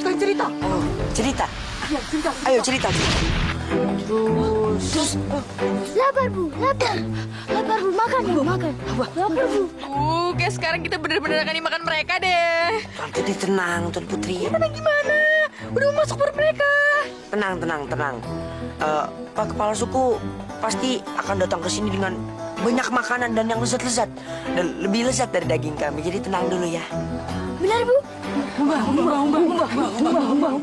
pengen cerita. Oh, cerita? Iya, cerita. Ayo cerita. Terus. Lapar, Bu. Lapar. Lapar, Bu. Makan, Bu. Makan. Lapar, Bu. Kayak sekarang kita bener-bener akan dimakan mereka deh. Tante tenang, Tuan Putri. Tenang gimana? Udah mau masuk perut mereka. Tenang. Pak Kepala Suku pasti akan datang ke sini dengan banyak makanan dan yang lezat-lezat. Dan lebih lezat dari daging kami. Jadi tenang dulu ya. Benar, Bu?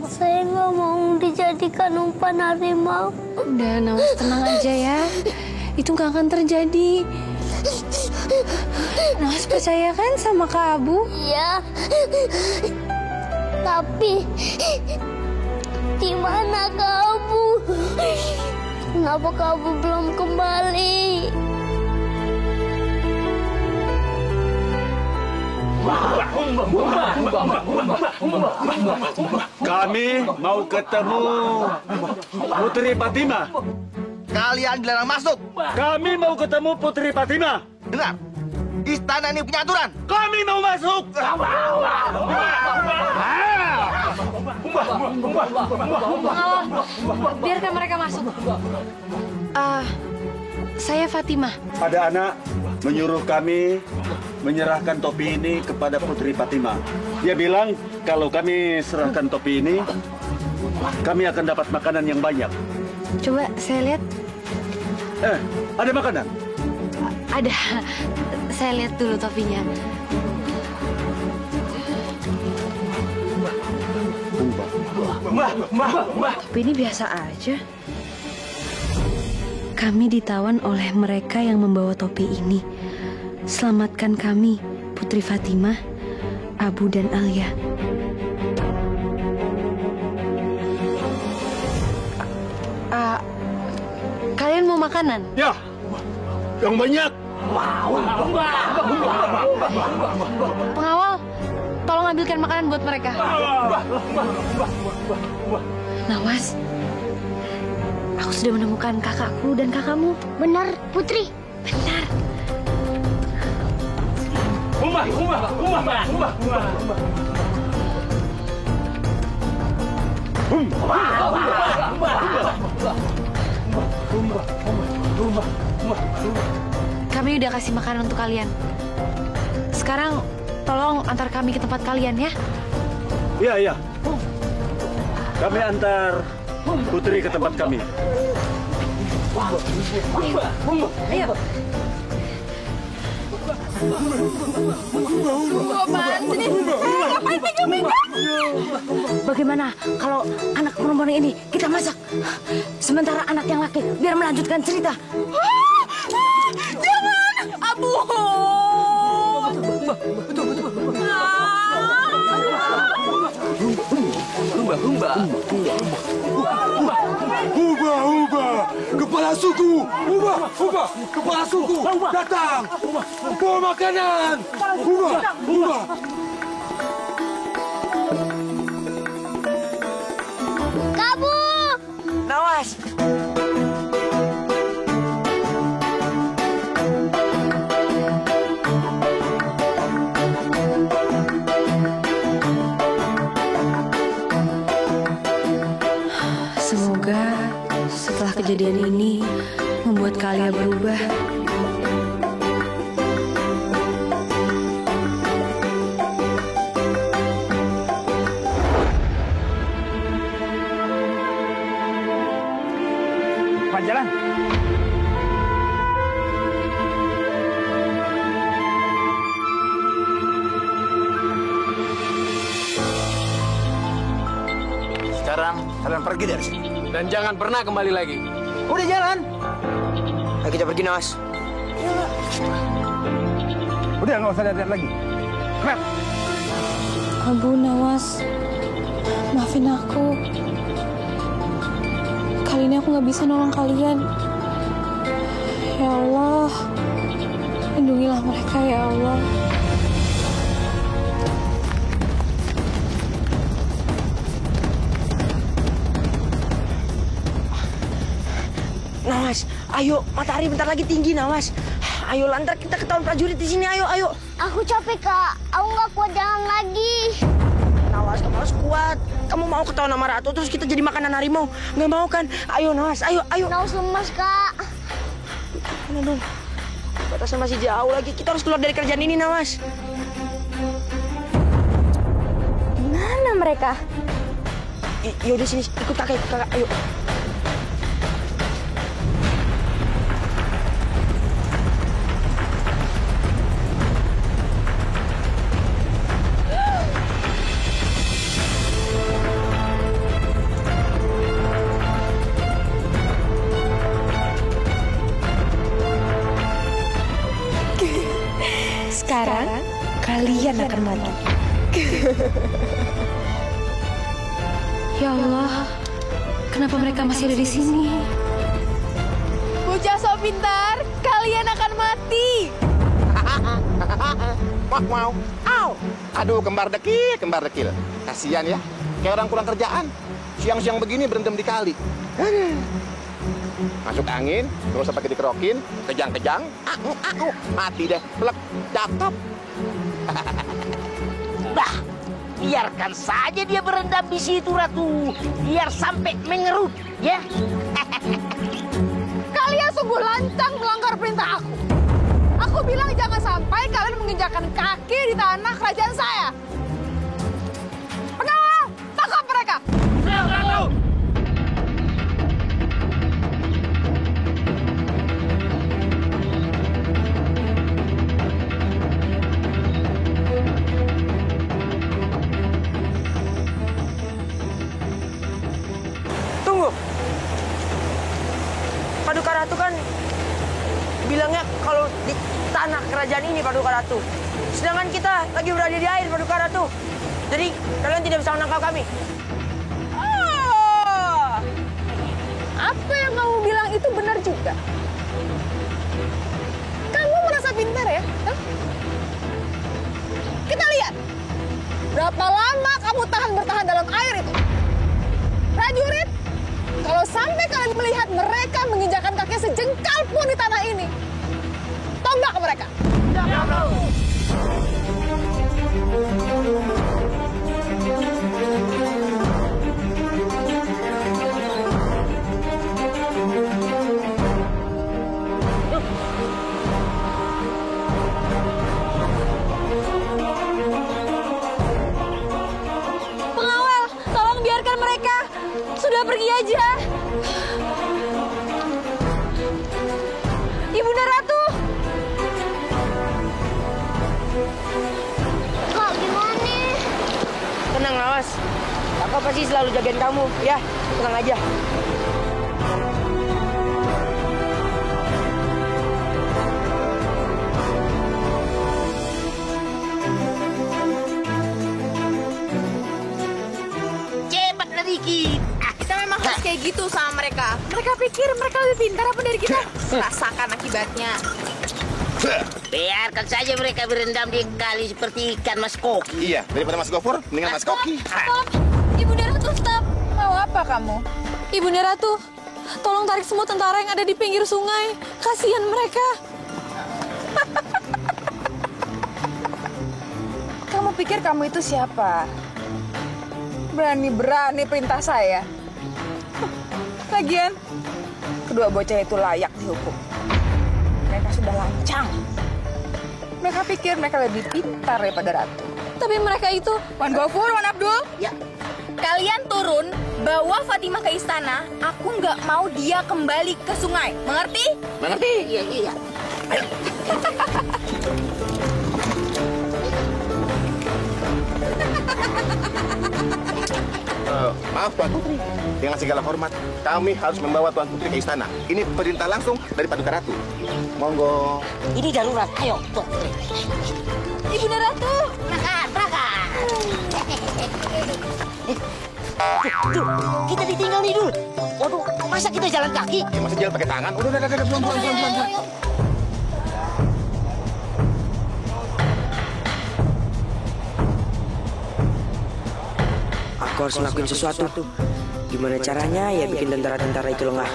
Saya nggak mau dijadikan umpan harimau. Udah, Nawas, tenang aja ya. Itu nggak akan terjadi. Nawas percaya kan sama Kak Abu? Iya. Tapi di mana Kak Abu? Kenapa Kak Abu belum kembali? Kami mau ketemu Putri Fatimah. Kalian dilarang masuk. Kami mau ketemu Putri Fatimah. Dengar, istana ini punya aturan. Kami mau masuk. Biarkan mereka masuk. Saya Fatimah. Ada anak menyuruh kami menyerahkan topi ini kepada Putri Fatimah. Dia bilang kalau kami serahkan topi ini, kami akan dapat makanan yang banyak. Coba saya lihat. Ada makanan? Ada. Saya lihat dulu topinya. Topi ini biasa aja. Kami ditawan oleh mereka yang membawa topi ini. Selamatkan kami, Putri Fatimah, Abu dan Alia. Kalian mau makanan? Ya, yang banyak. Pengawal, tolong ambilkan makanan buat mereka. Nawas, aku sudah menemukan kakakku dan kakakmu. Benar, Putri. Benar. Kami udah kasih makanan untuk kalian. Sekarang tolong antar kami ke tempat kalian ya. Iya. Kami antar Putri ke tempat kami. Ayo. Bagaimana kalau anak perempuan ini kita masak? Sementara anak yang laki biar melanjutkan cerita. Jangan, Abu. Ubah, kepala suku. Ubah, kepala suku. Datang, bawa makanan. Ubah. Kamu. Nawas. Semoga setelah kejadian ini membuat kalian berubah. Jalan. Sekarang kalian pergi dari sini. Dan jangan pernah kembali lagi. Udah jalan. Ayo kita pergi, Nawas. Udah nggak usah lihat lagi. Mep. Abu, Nawas, maafin aku. Kali ini aku nggak bisa nolong kalian. Ya Allah, lindungilah mereka ya Allah. Nawas, ayo, matahari bentar lagi tinggi, Nawas. Ayo, lantar kita ketahuan prajurit di sini, ayo. Aku capek, Kak. Aku nggak kuat jalan lagi. Nawas. Nawas, kamu harus kuat. Kamu mau ketahuan sama Ratu terus kita jadi makanan harimau? Nggak mau kan? Ayo Nawas, ayo. Nawas lemas, Kak. Mana dong? Batasnya masih jauh lagi. Kita harus keluar dari kerjaan ini, Nawas. Mana mereka? Yaudah sini, ikut kakak, ayo. Sekarang kalian akan mati. Ya Allah, kenapa mereka masih ada di sini? Bocah so pintar, kalian akan mati. Mau. Au. Aduh, kembar dekil. Kasihan ya. Kayak orang kurang kerjaan. Siang-siang begini berendam di kali. Masuk angin, nggak usah pakai dikerokin, kejang-kejang, mati deh, plek, cakep. Bah, biarkan saja dia berendam di situ, Ratu. Biar sampai mengerut, ya. Kalian sungguh lancang melanggar perintah aku. Aku bilang jangan sampai kalian menginjakkan kaki di tanah kerajaan saya. Pengawal, tangkap mereka. Tunggu. Paduka Ratu kan bilangnya kalau di tanah kerajaan ini, Paduka Ratu. Sedangkan kita lagi berada di air, Paduka Ratu. Jadi kalian tidak bisa menangkap kami. Oh, apa yang kamu bilang itu benar juga. Kamu merasa pintar ya? Hah? Kita lihat. Berapa lama kamu bertahan dalam air itu? Prajurit, kalau sampai kalian melihat mereka menginjakkan kaki sejengkal pun di tanah ini, tombak mereka. Pengawal, tolong biarkan mereka. Sudah pergi aja. Ibunda Ratu. Kak, gimana? Tenang, Nawas. Kakak pasti selalu jagain kamu, ya. Tenang aja. Cepat sedikit. Kita memang harus kayak gitu sama mereka. Mereka pikir mereka lebih pintar apa dari kita? Rasakan akibatnya. Biarkan saja mereka berendam di kali seperti ikan Mas Koki. Iya, daripada Mas Gofur, mendingan Mas Koki. Stop. Ibunda Ratu, stop. Mau apa kamu? Ibunda Ratu, tolong tarik semua tentara yang ada di pinggir sungai. Kasihan mereka. Kamu pikir kamu itu siapa? Berani-berani perintah saya. Lagian, kedua bocah itu layak dihukum. Mereka sudah lancang. Mereka pikir mereka lebih pintar daripada Ratu. Tapi mereka itu... Wan Gofur, Wan Abdul. Ya. Kalian turun, bawa Fatimah ke istana. Aku nggak mau dia kembali ke sungai. Mengerti? Mengerti? Iya. Maaf Tuan Putri, dengan segala hormat, kami harus membawa Tuan Putri ke istana. Ini perintah langsung dari Paduka Ratu. Monggo. Ini darurat. Ayo, Tuan Putri. Ibunda Ratu. Berangkat. Tuh, kita ditinggal nih, Dul. Waduh, masa kita jalan kaki? Ya, masa jalan pakai tangan? Udah, pelan-pelan. Aku harus ngelakuin sesuatu. Gimana caranya ya bikin tentara-tentara itu lengah?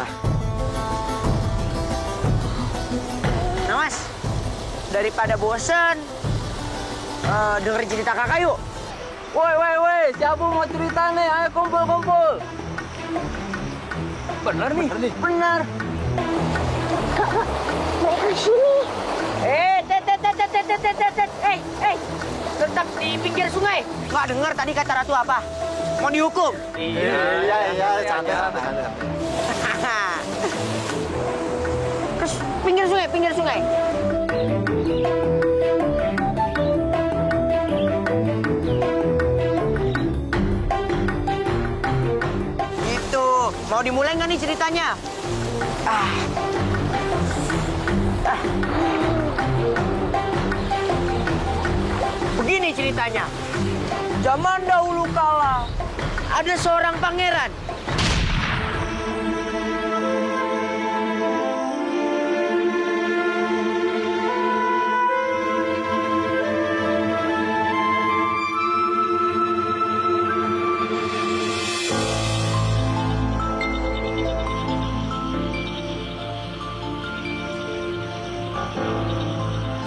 Nawas, daripada bosen, denger cerita kakak yuk. Woi, siapa mau cerita nih? Ayo kumpul. Benar nih. Benar. Mereka sini. Tetap di pinggir sungai. Nggak dengar tadi kata Ratu apa? Mau dihukum? Iya, santai. Terus pinggir sungai. Gitu. Mau dimulai nggak nih ceritanya? Begini ceritanya. Zaman dahulu kala ada seorang pangeran.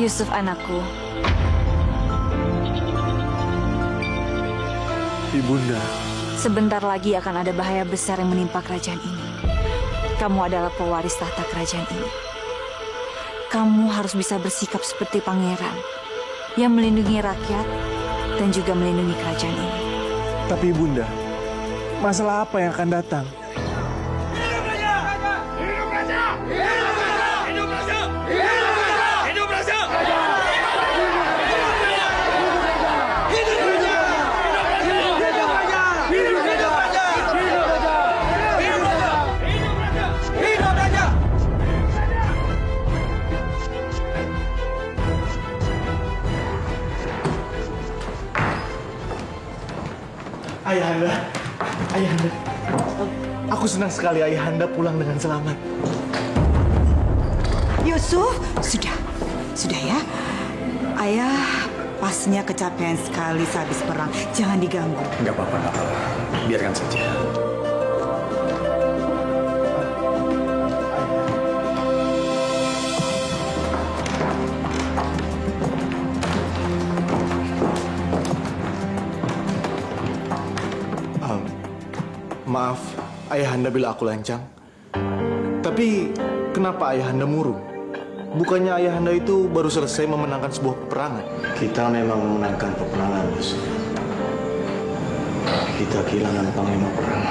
Yusuf anakku. Ibunda. Sebentar lagi akan ada bahaya besar yang menimpa kerajaan ini. Kamu adalah pewaris tahta kerajaan ini. Kamu harus bisa bersikap seperti pangeran yang melindungi rakyat dan juga melindungi kerajaan ini. Tapi Ibunda, masalah apa yang akan datang? Ayahanda, aku senang sekali Ayahanda pulang dengan selamat. Yusuf, sudah ya. Ayah pastinya kecapean sekali sehabis perang. Jangan diganggu. Nggak apa-apa. Biarkan saja. Maaf, Ayahanda bila aku lancang. Tapi kenapa Ayahanda murung? Bukannya Ayahanda itu baru selesai memenangkan sebuah peperangan? Kita memang memenangkan peperangan, Yusuf. Kita kehilangan panglima perang.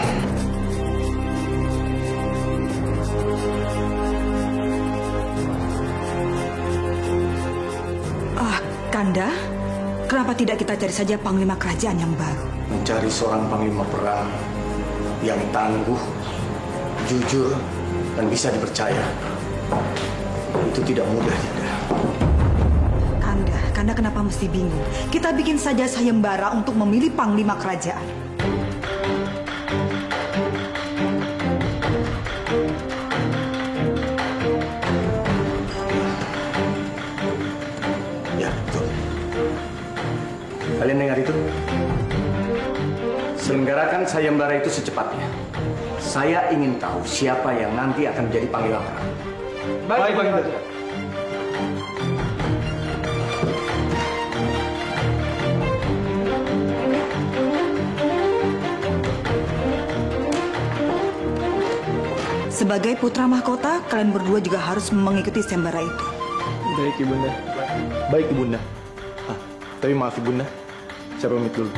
Kanda, kenapa tidak kita cari saja panglima kerajaan yang baru? Mencari seorang panglima perang yang tangguh, jujur, dan bisa dipercaya. Itu tidak mudah, Yunda. Kanda kenapa mesti bingung? Kita bikin saja sayembara untuk memilih panglima kerajaan. Ya, betul. Kalian dengar itu? Selenggarakan sayembara itu secepatnya. Saya ingin tahu siapa yang nanti akan menjadi panglima perang. Baik, Baginda. Sebagai putra mahkota, kalian berdua juga harus mengikuti sayembara itu. Baik, Ibunda. Baik, Ibunda. Tapi maaf, Ibunda. Saya pamit dulu.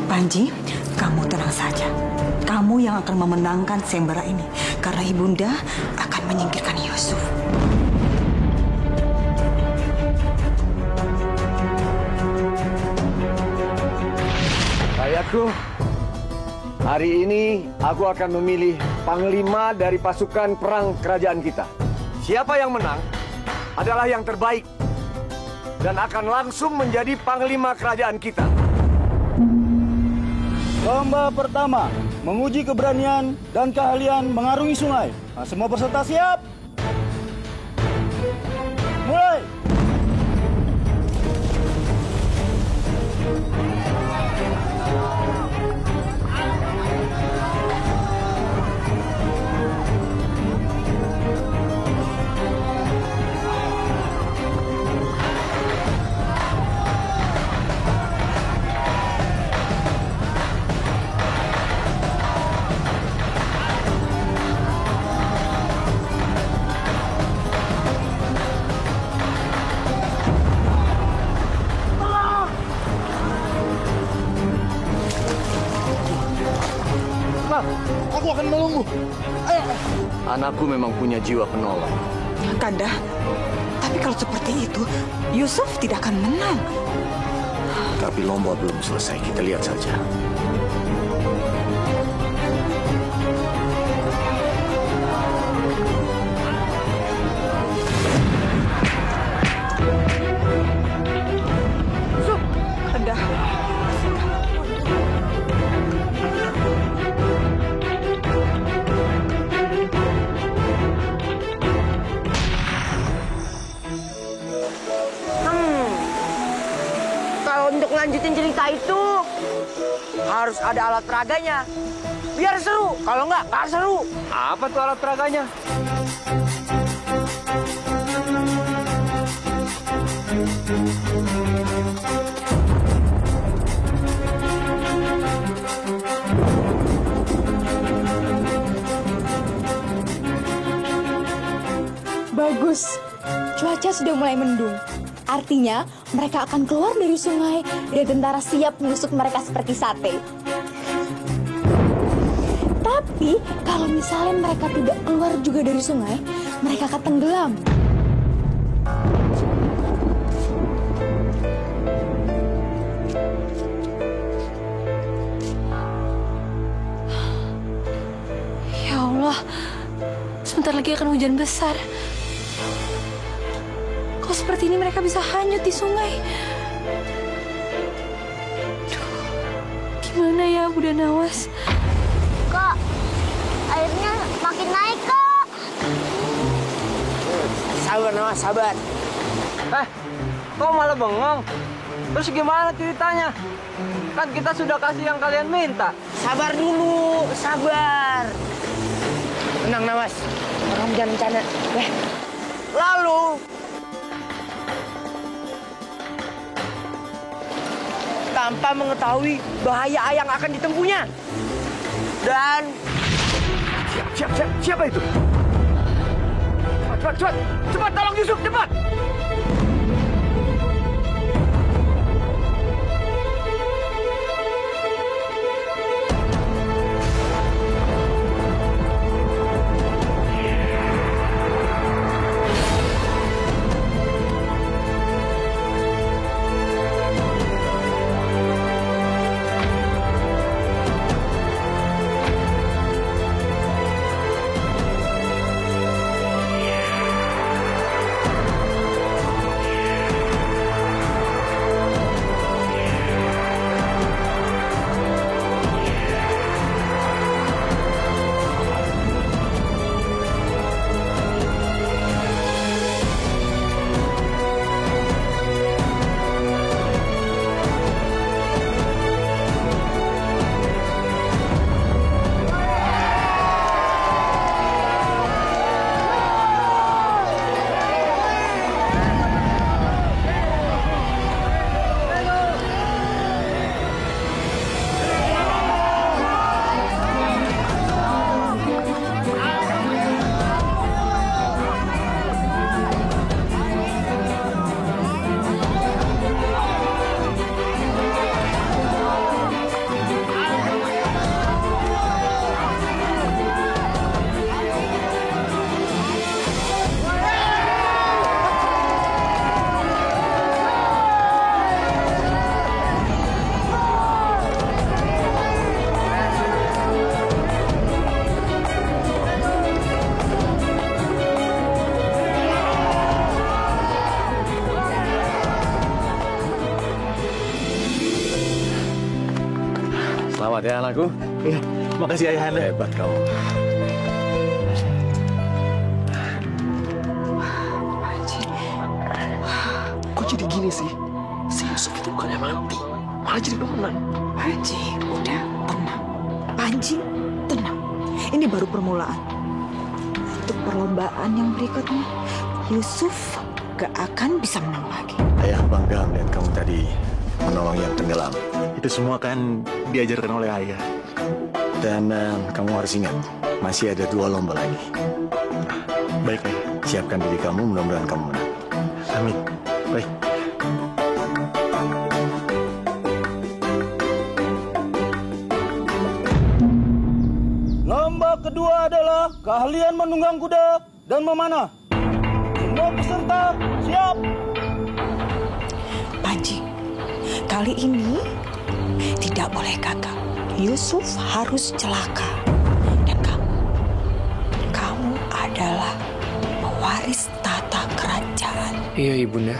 Panji, kamu tenang saja. Kamu yang akan memenangkan sayembara ini. Karena Ibunda akan menyingkirkan Yusuf. Ayahku, hari ini aku akan memilih panglima dari pasukan perang kerajaan kita. Siapa yang menang adalah yang terbaik dan akan langsung menjadi panglima kerajaan kita. Lomba pertama, menguji keberanian dan keahlian mengarungi sungai. Semua peserta siap? Mulai! Aku akan menunggu. Ayo. Anakku memang punya jiwa penolong. Kanda, tapi kalau seperti itu, Yusuf tidak akan menang. Tapi lomba belum selesai, kita lihat saja. Yusuf, Kanda. Kalau untuk lanjutin cerita itu harus ada alat peraganya. Biar seru. Kalau nggak seru. Apa tuh alat peraganya? Bagus, cuaca sudah mulai mendung. Artinya mereka akan keluar dari sungai dan tentara siap menusuk mereka seperti sate. Tapi kalau misalnya mereka tidak keluar juga dari sungai, mereka akan tenggelam. Ya Allah, sebentar lagi akan hujan besar. Kok seperti ini mereka bisa hanyut di sungai? Duh, gimana ya Bunda Nawas? Kak, airnya makin naik, Kak. Sabar, Nawas, sabar. Kok malah bengong? Terus gimana ceritanya? Kan kita sudah kasih yang kalian minta. Sabar dulu, sabar. Tenang, Nawas. Orang jangan bencana. Lalu, tanpa mengetahui bahaya yang akan ditempuhnya. Dan... Siapa itu? Cepat, tolong Yusuf, cepat! Selamat ya anakku. Iya, makasih Ayahanda. Hebat kamu. Kok jadi gini sih? Si Yusuf itu bukannya mati, malah jadi pemenang. Haji, udah tenang. Panji, tenang. Ini baru permulaan. Untuk perlombaan yang berikutnya, Yusuf gak akan bisa menang lagi. Ayah bangga melihat kamu tadi menolong yang tenggelam. Itu semua kan diajarkan oleh ayah. Dan kamu harus ingat, masih ada 2 lomba lagi. Baik, Ayah. Siapkan diri kamu, mudah-mudahan kamu menang. Amin. Baik. Nomor kedua adalah keahlian menunggang kuda dan memanah. Semua peserta siap. Panji, kali ini tidak boleh gagal. Yusuf harus celaka. Dan kamu adalah pewaris tata kerajaan. Iya, Ibunda.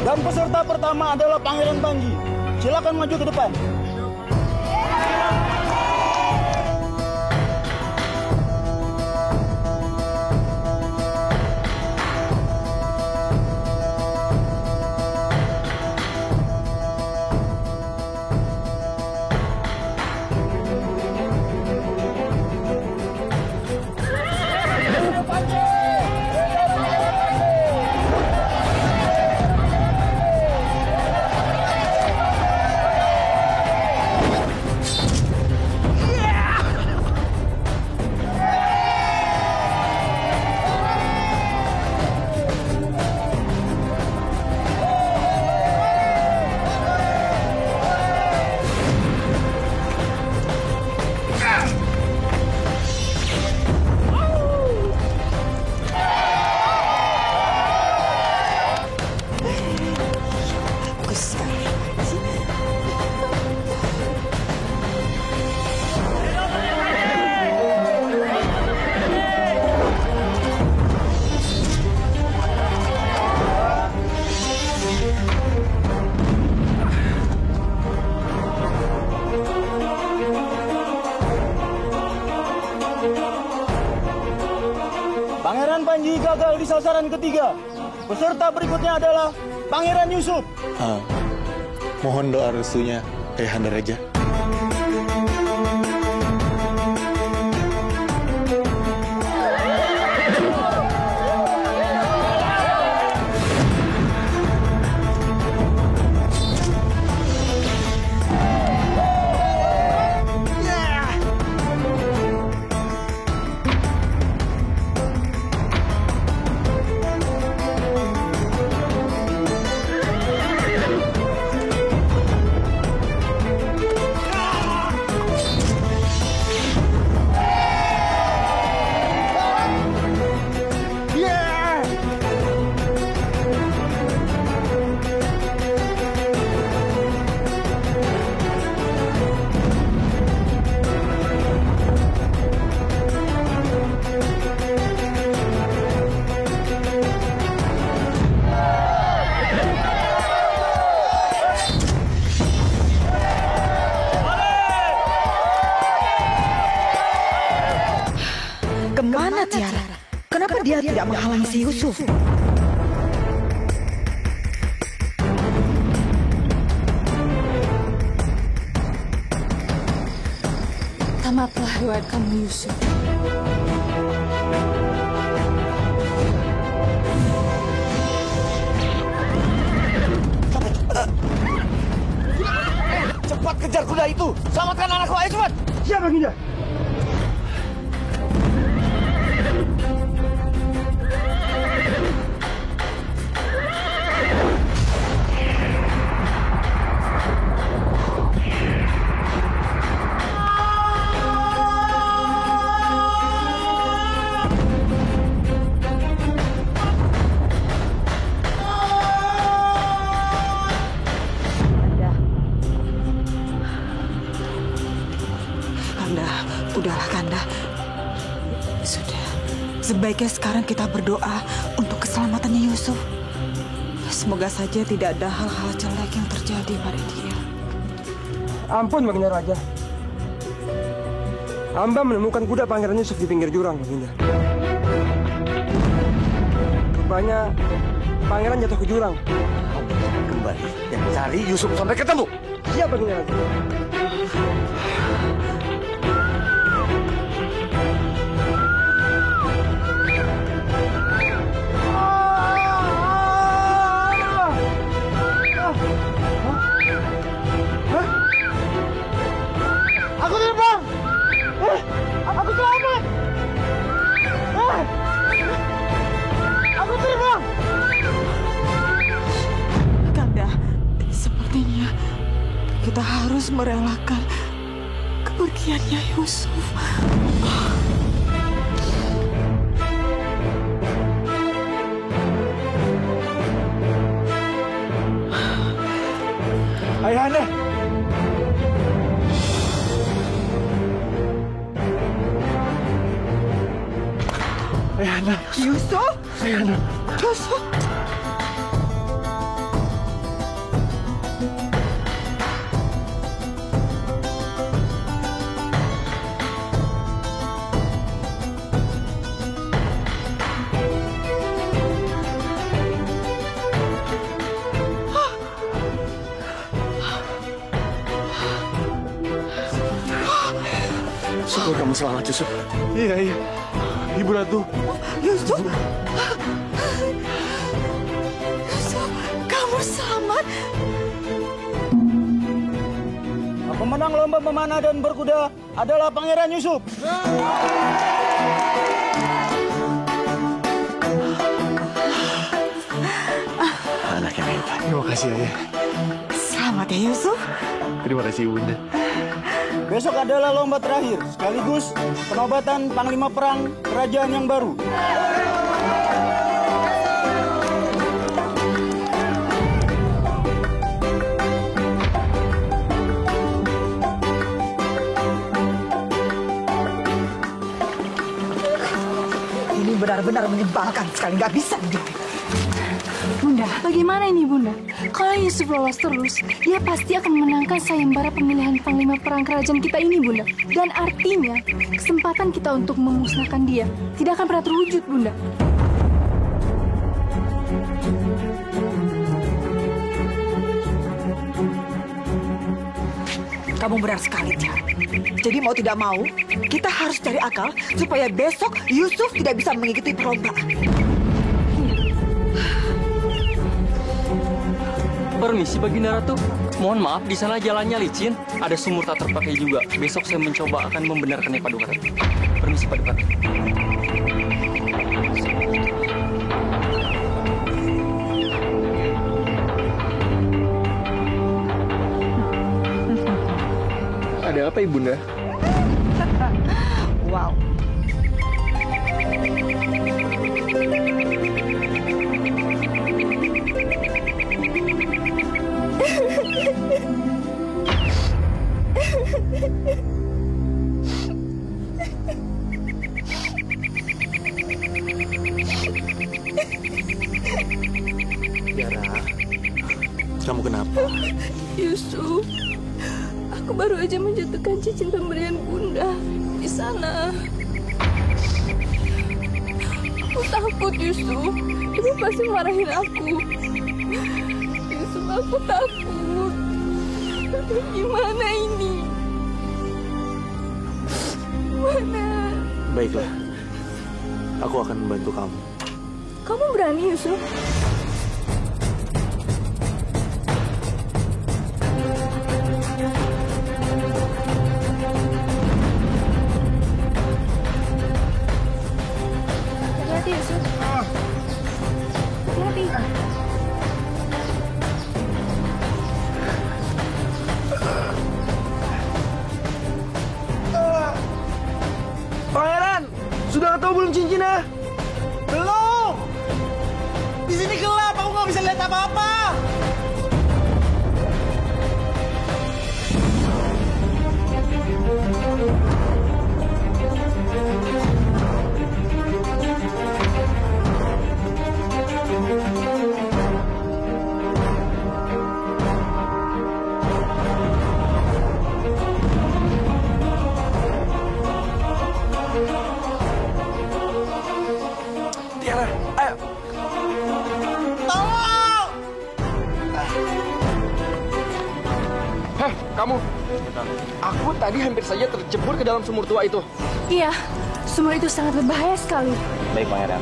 Dan peserta pertama adalah Pangeran Panji. Silakan maju ke depan. Pangeran Panji gagal di sasaran ketiga. Peserta berikutnya adalah Pangeran Yusuf. Mohon doa restunya Ayahanda Raja. Kemana Tiara? Kenapa dia tidak menghalangi si Yusuf? Tamatlah riwayat kamu, Yusuf. Cepat kejar kuda itu! Selamatkan anakku, ayo cepat! Siap, Baginda. Udahlah Kanda. Sudah. Sebaiknya sekarang kita berdoa untuk keselamatannya Yusuf. Semoga saja tidak ada hal-hal jelek yang terjadi pada dia. Ampun, Baginda Raja. Hamba menemukan kuda Pangeran Yusuf di pinggir jurang, Baginda. Rupanya Pangeran jatuh ke jurang. Kembali dan cari Yusuf sampai ketemu. Siap, Baginda Raja. Aku terbang! kita harus merelakan kepergiannya Yusuf. Ayahanda! Ayahanda! Yusuf! Ayahanda! Yusuf! Syukur kamu selamat, Yusuf. Iya. Ibu Ratu. Yusuf! Yusuf, kamu selamat. Pemenang lomba memanah dan berkuda adalah Pangeran Yusuf. Anak yang hebat. Terima kasih, Ayah. Selamat ya, Yusuf. Terima kasih, Bunda. Besok adalah lomba terakhir, sekaligus penobatan Panglima Perang Kerajaan yang baru. Ini benar-benar menyebalkan sekali, nggak bisa begitu. Bunda, bagaimana ini Bunda? Kalau Yusuf lolos terus, dia pasti akan memenangkan sayembara pemilihan Panglima Perang Kerajaan kita ini, Bunda. Dan artinya, kesempatan kita untuk memusnahkan dia tidak akan pernah terwujud, Bunda. Kamu benar sekali, Tia. Jadi mau tidak mau, kita harus cari akal supaya besok Yusuf tidak bisa mengikuti perlombaan. Permisi Baginda Ratu. Mohon maaf, di sana jalannya licin. Ada sumur tak terpakai juga. Besok saya mencoba akan membenarkannya Paduka Ratu. Permisi Paduka Ratu. Ada apa, Ibunda? Wow. Tiara, kamu kenapa? Yusuf, aku baru aja menjatuhkan cincin pemberian Bunda di sana. Aku takut, Yusuf. Ibu pasti marahin aku. Yusuf, aku takut. Gimana ini? Gimana? Baiklah, aku akan membantu kamu. Kamu berani, Yusuf? Hati-hati, Yusuf. Hati-hati. Pangeran, sudah ketemu belum cincinnya? Belum! Di sini gelap, aku nggak bisa lihat apa-apa. Tiara, ayo. Tolong! Heh, kamu. Aku tadi hampir saja terjebur ke dalam sumur tua itu. Iya, sumur itu sangat berbahaya sekali. Baik, Pangeran.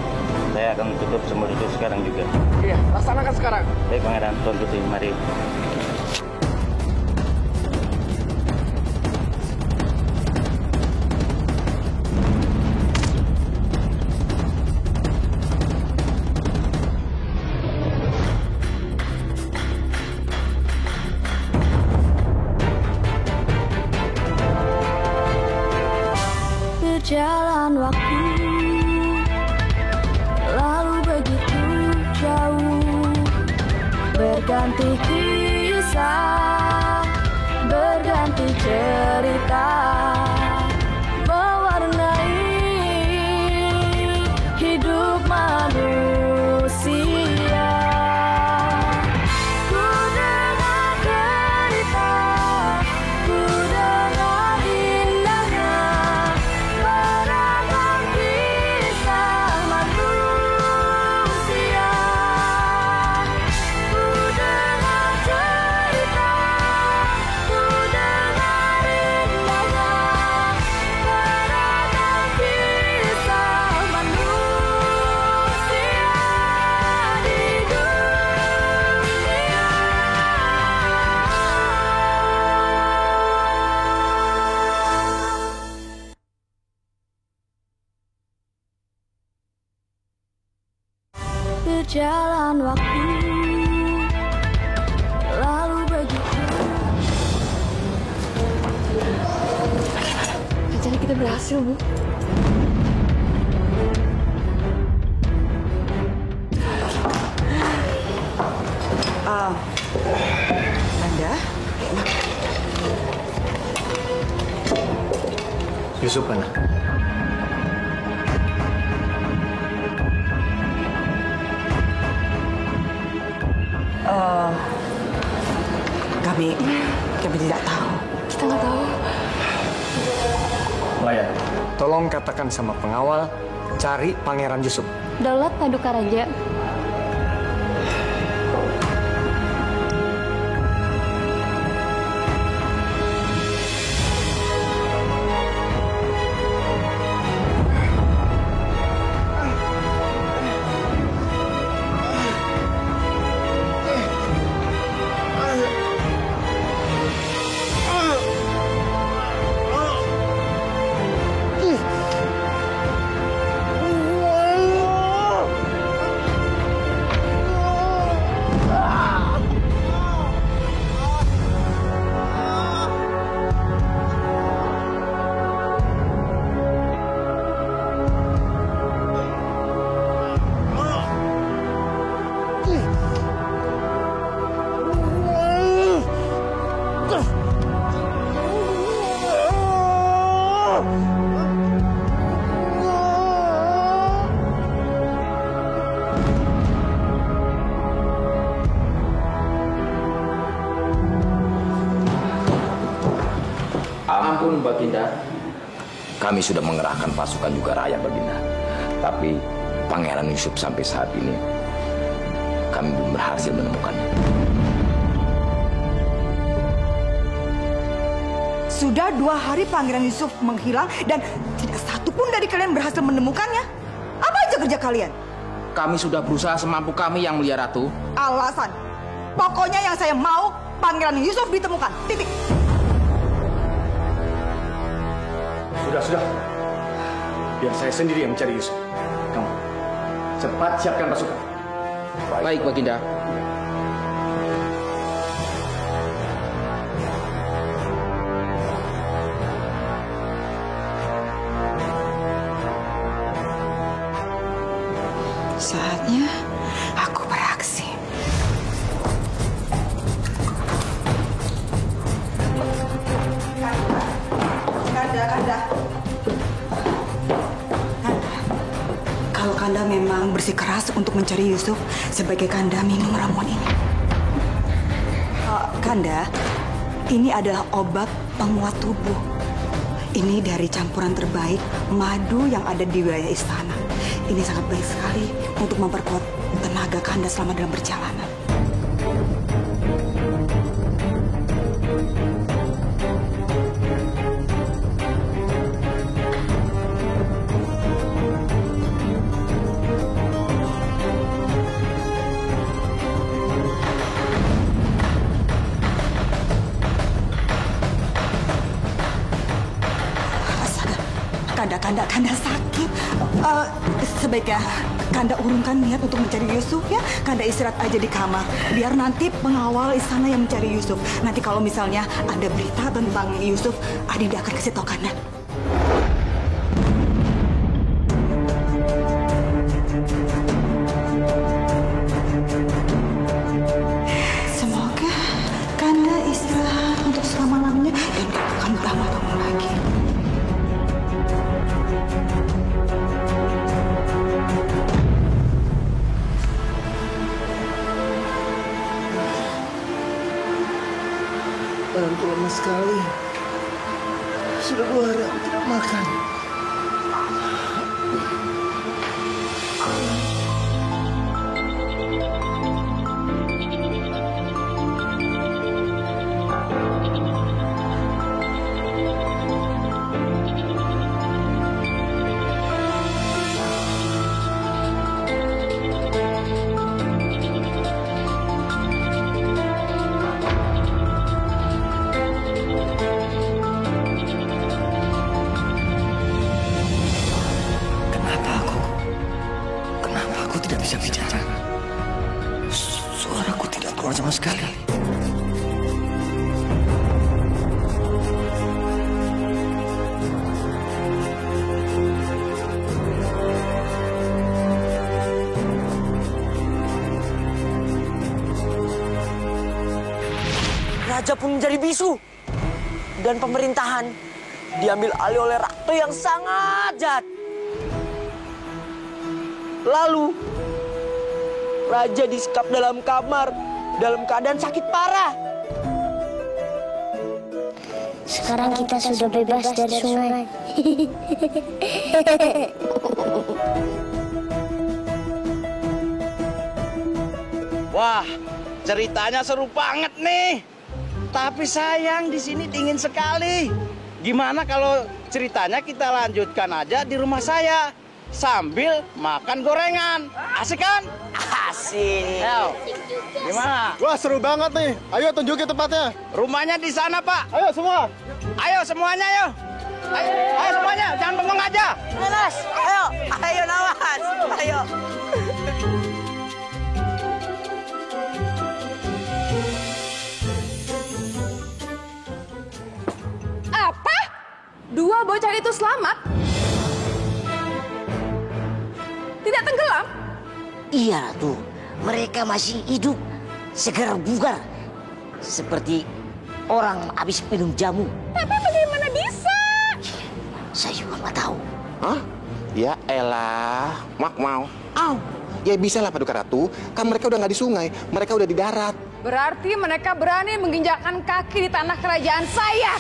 Saya akan tutup sumur itu sekarang juga. Iya, laksanakan sekarang. Baik, Pangeran. Tuan Putri, mari. Berjalan waktu, lalu begitu jauh, berganti kisah, berganti cerita, mewarnai hidup manusia. Ku dengar cerita, ku dengar indahnya beragam kisah manusia. Ku dengar cerita, ku dengar indahnya beragam kisah manusia di dunia. Berjalan waktu, lalu begitu. Rencana kita berhasil, Bu. Kanda, Yusuf mana? kami tidak tahu. Kita nggak tahu. Layan, tolong katakan sama pengawal cari Pangeran Yusuf. Daulat Paduka Raja. Ampun, Baginda. Kami sudah mengerahkan pasukan juga raya, Baginda. Tapi Pangeran Yusuf sampai saat ini kami belum berhasil menemukannya. Sudah 2 hari Pangeran Yusuf menghilang dan tidak satu pun dari kalian berhasil menemukannya. Apa aja kerja kalian? Kami sudah berusaha semampu kami, Yang Mulia Ratu. Alasan. Pokoknya yang saya mau Pangeran Yusuf ditemukan. Titik. Sudah. Biar saya sendiri yang mencari Yusuf. Kamu cepat siapkan pasukan. Baik, Baginda. Saatnya aku beraksi. Kanda. Kalau Kanda memang bersikeras untuk mencari Yusuf, sebagai Kanda minum ramuan ini. Kanda, ini adalah obat penguat tubuh. Ini dari campuran terbaik madu yang ada di wilayah istana. Ini sangat baik sekali untuk memperkuat tenaga Kanda selama dalam perjalanan. Kanda sakit. Sebaiknya Kanda urungkan niat untuk mencari Yusuf ya. Kanda istirahat aja di kamar. Biar nanti pengawal istana yang mencari Yusuf. Nanti kalau misalnya ada berita tentang Yusuf, Adinda akan kasih tahu Kanda. sekali. Sudah 2 hari aku tidak makan. Sama sekali. Raja pun menjadi bisu. Dan pemerintahan diambil alih oleh Ratu yang sangat jahat. Lalu, Raja disekap dalam kamar dalam keadaan sakit parah. Sekarang kita sudah bebas dari sungai. Wah, ceritanya seru banget nih. Tapi sayang di sini dingin sekali. Gimana kalau ceritanya kita lanjutkan aja di rumah saya sambil makan gorengan? Asik kan? Asik. Ayo. Gimana? Wah, seru banget nih. Ayo tunjukin tempatnya. Rumahnya di sana, Pak. Ayo semua. Ayo semuanya, ayo. Ayo semuanya, jangan bengong aja. Nawas, ayo. Ayo Nawas. Ayo. Apa? 2 bocah itu selamat? Tidak tenggelam? Iya, tuh. Mereka masih hidup, segar bugar. Seperti orang habis minum jamu. Tapi bagaimana bisa? Saya juga nggak tahu. Hah? Ya elah, Mak mau. Ya bisa lah Paduka Ratu, kan mereka udah nggak di sungai, mereka udah di darat. Berarti mereka berani menginjakkan kaki di tanah kerajaan saya.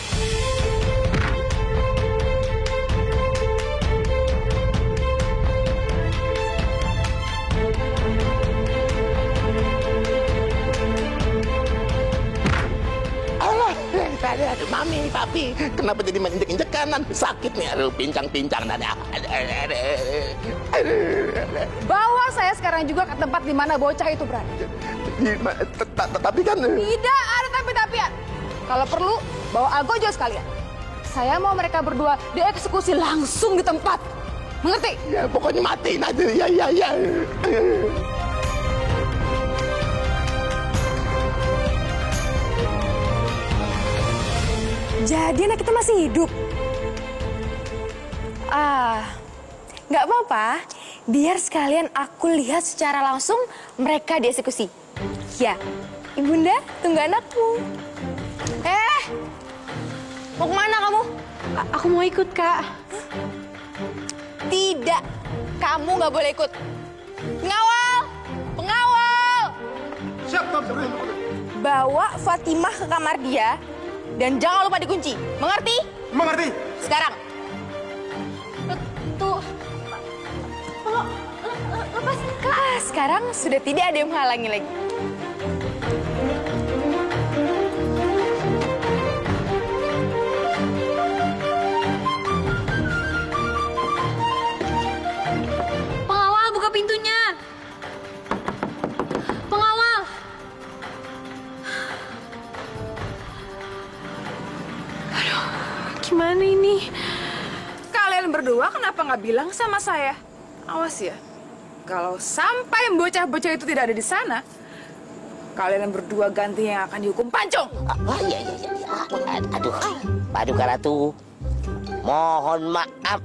Aduh, Mami, Papi, kenapa jadi main injek-injek kanan? Sakit nih, aduh, pincang-pincang. Bawa saya sekarang juga ke tempat di mana bocah itu berada. Tapi kan... Tidak ada tapi-tapian. Kalau perlu, bawa Algojo sekalian. Saya mau mereka berdua dieksekusi langsung di tempat. Mengerti? Ya, pokoknya matiin aja. Ya. Jadi anak kita masih hidup? Nggak apa-apa. Biar sekalian aku lihat secara langsung mereka dieksekusi. Ya, Ibunda, tunggu anakku. Mau kemana kamu? Aku mau ikut, Kak. Tidak, kamu nggak boleh ikut. Pengawal! Pengawal! Siap, Bawa Fatimah ke kamar dia. Dan jangan lupa dikunci. Mengerti? Mengerti. Sekarang. Tuh. Lepas. Sekarang sudah tidak ada yang menghalangi lagi. Pengawal, buka pintunya. Pengawal. Gimana ini? Kalian berdua kenapa nggak bilang sama saya? Awas ya, kalau sampai bocah-bocah itu tidak ada di sana, kalian berdua ganti yang akan dihukum pancung. Iya. Aduh, Paduka Ratu, mohon maaf.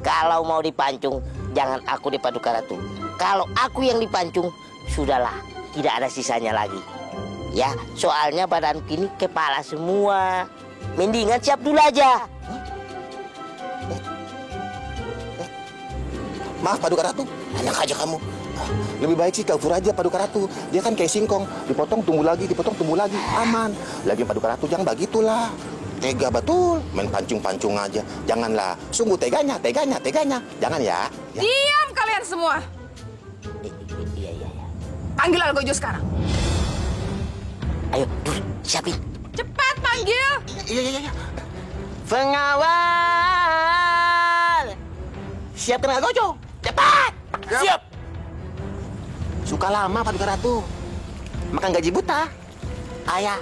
Kalau mau dipancung, jangan aku di Paduka Ratu. Kalau aku yang dipancung, sudahlah, tidak ada sisanya lagi. Ya, soalnya badan kini kepala semua. Mendingan siap dulu aja. Maaf Paduka Ratu, enak aja kamu. Lebih baik sih Kafur aja Paduka Ratu. Dia kan kayak singkong, dipotong tumbuh lagi, aman. Lagi Paduka Ratu jangan begitulah. Tega betul, main pancung-pancung aja. Janganlah, sungguh teganya. Jangan ya. Diam kalian semua. Iya. Panggil Algojo sekarang. Ayo, Dur, siapin. Cepat panggil. Iya. Pengawal. Siapkan Algojo. Cepat. Siap. Suka lama Paduka Ratu. Makan gaji buta. Ayah.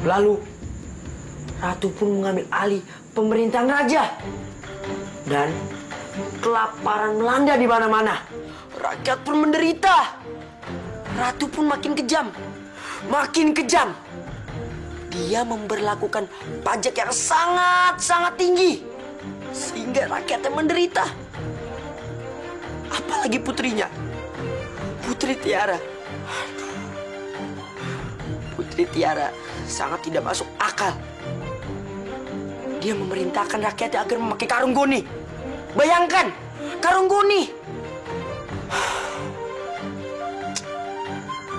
Lalu, Ratu pun mengambil alih pemerintahan raja. Dan kelaparan melanda di mana-mana. Rakyat pun menderita. Ratu pun makin kejam. Dia memberlakukan pajak yang sangat tinggi. Sehingga rakyatnya menderita. Apalagi putrinya. Putri Tiara. Putri Tiara sangat tidak masuk akal. Dia memerintahkan rakyatnya agar memakai karung goni. Bayangkan, karung goni.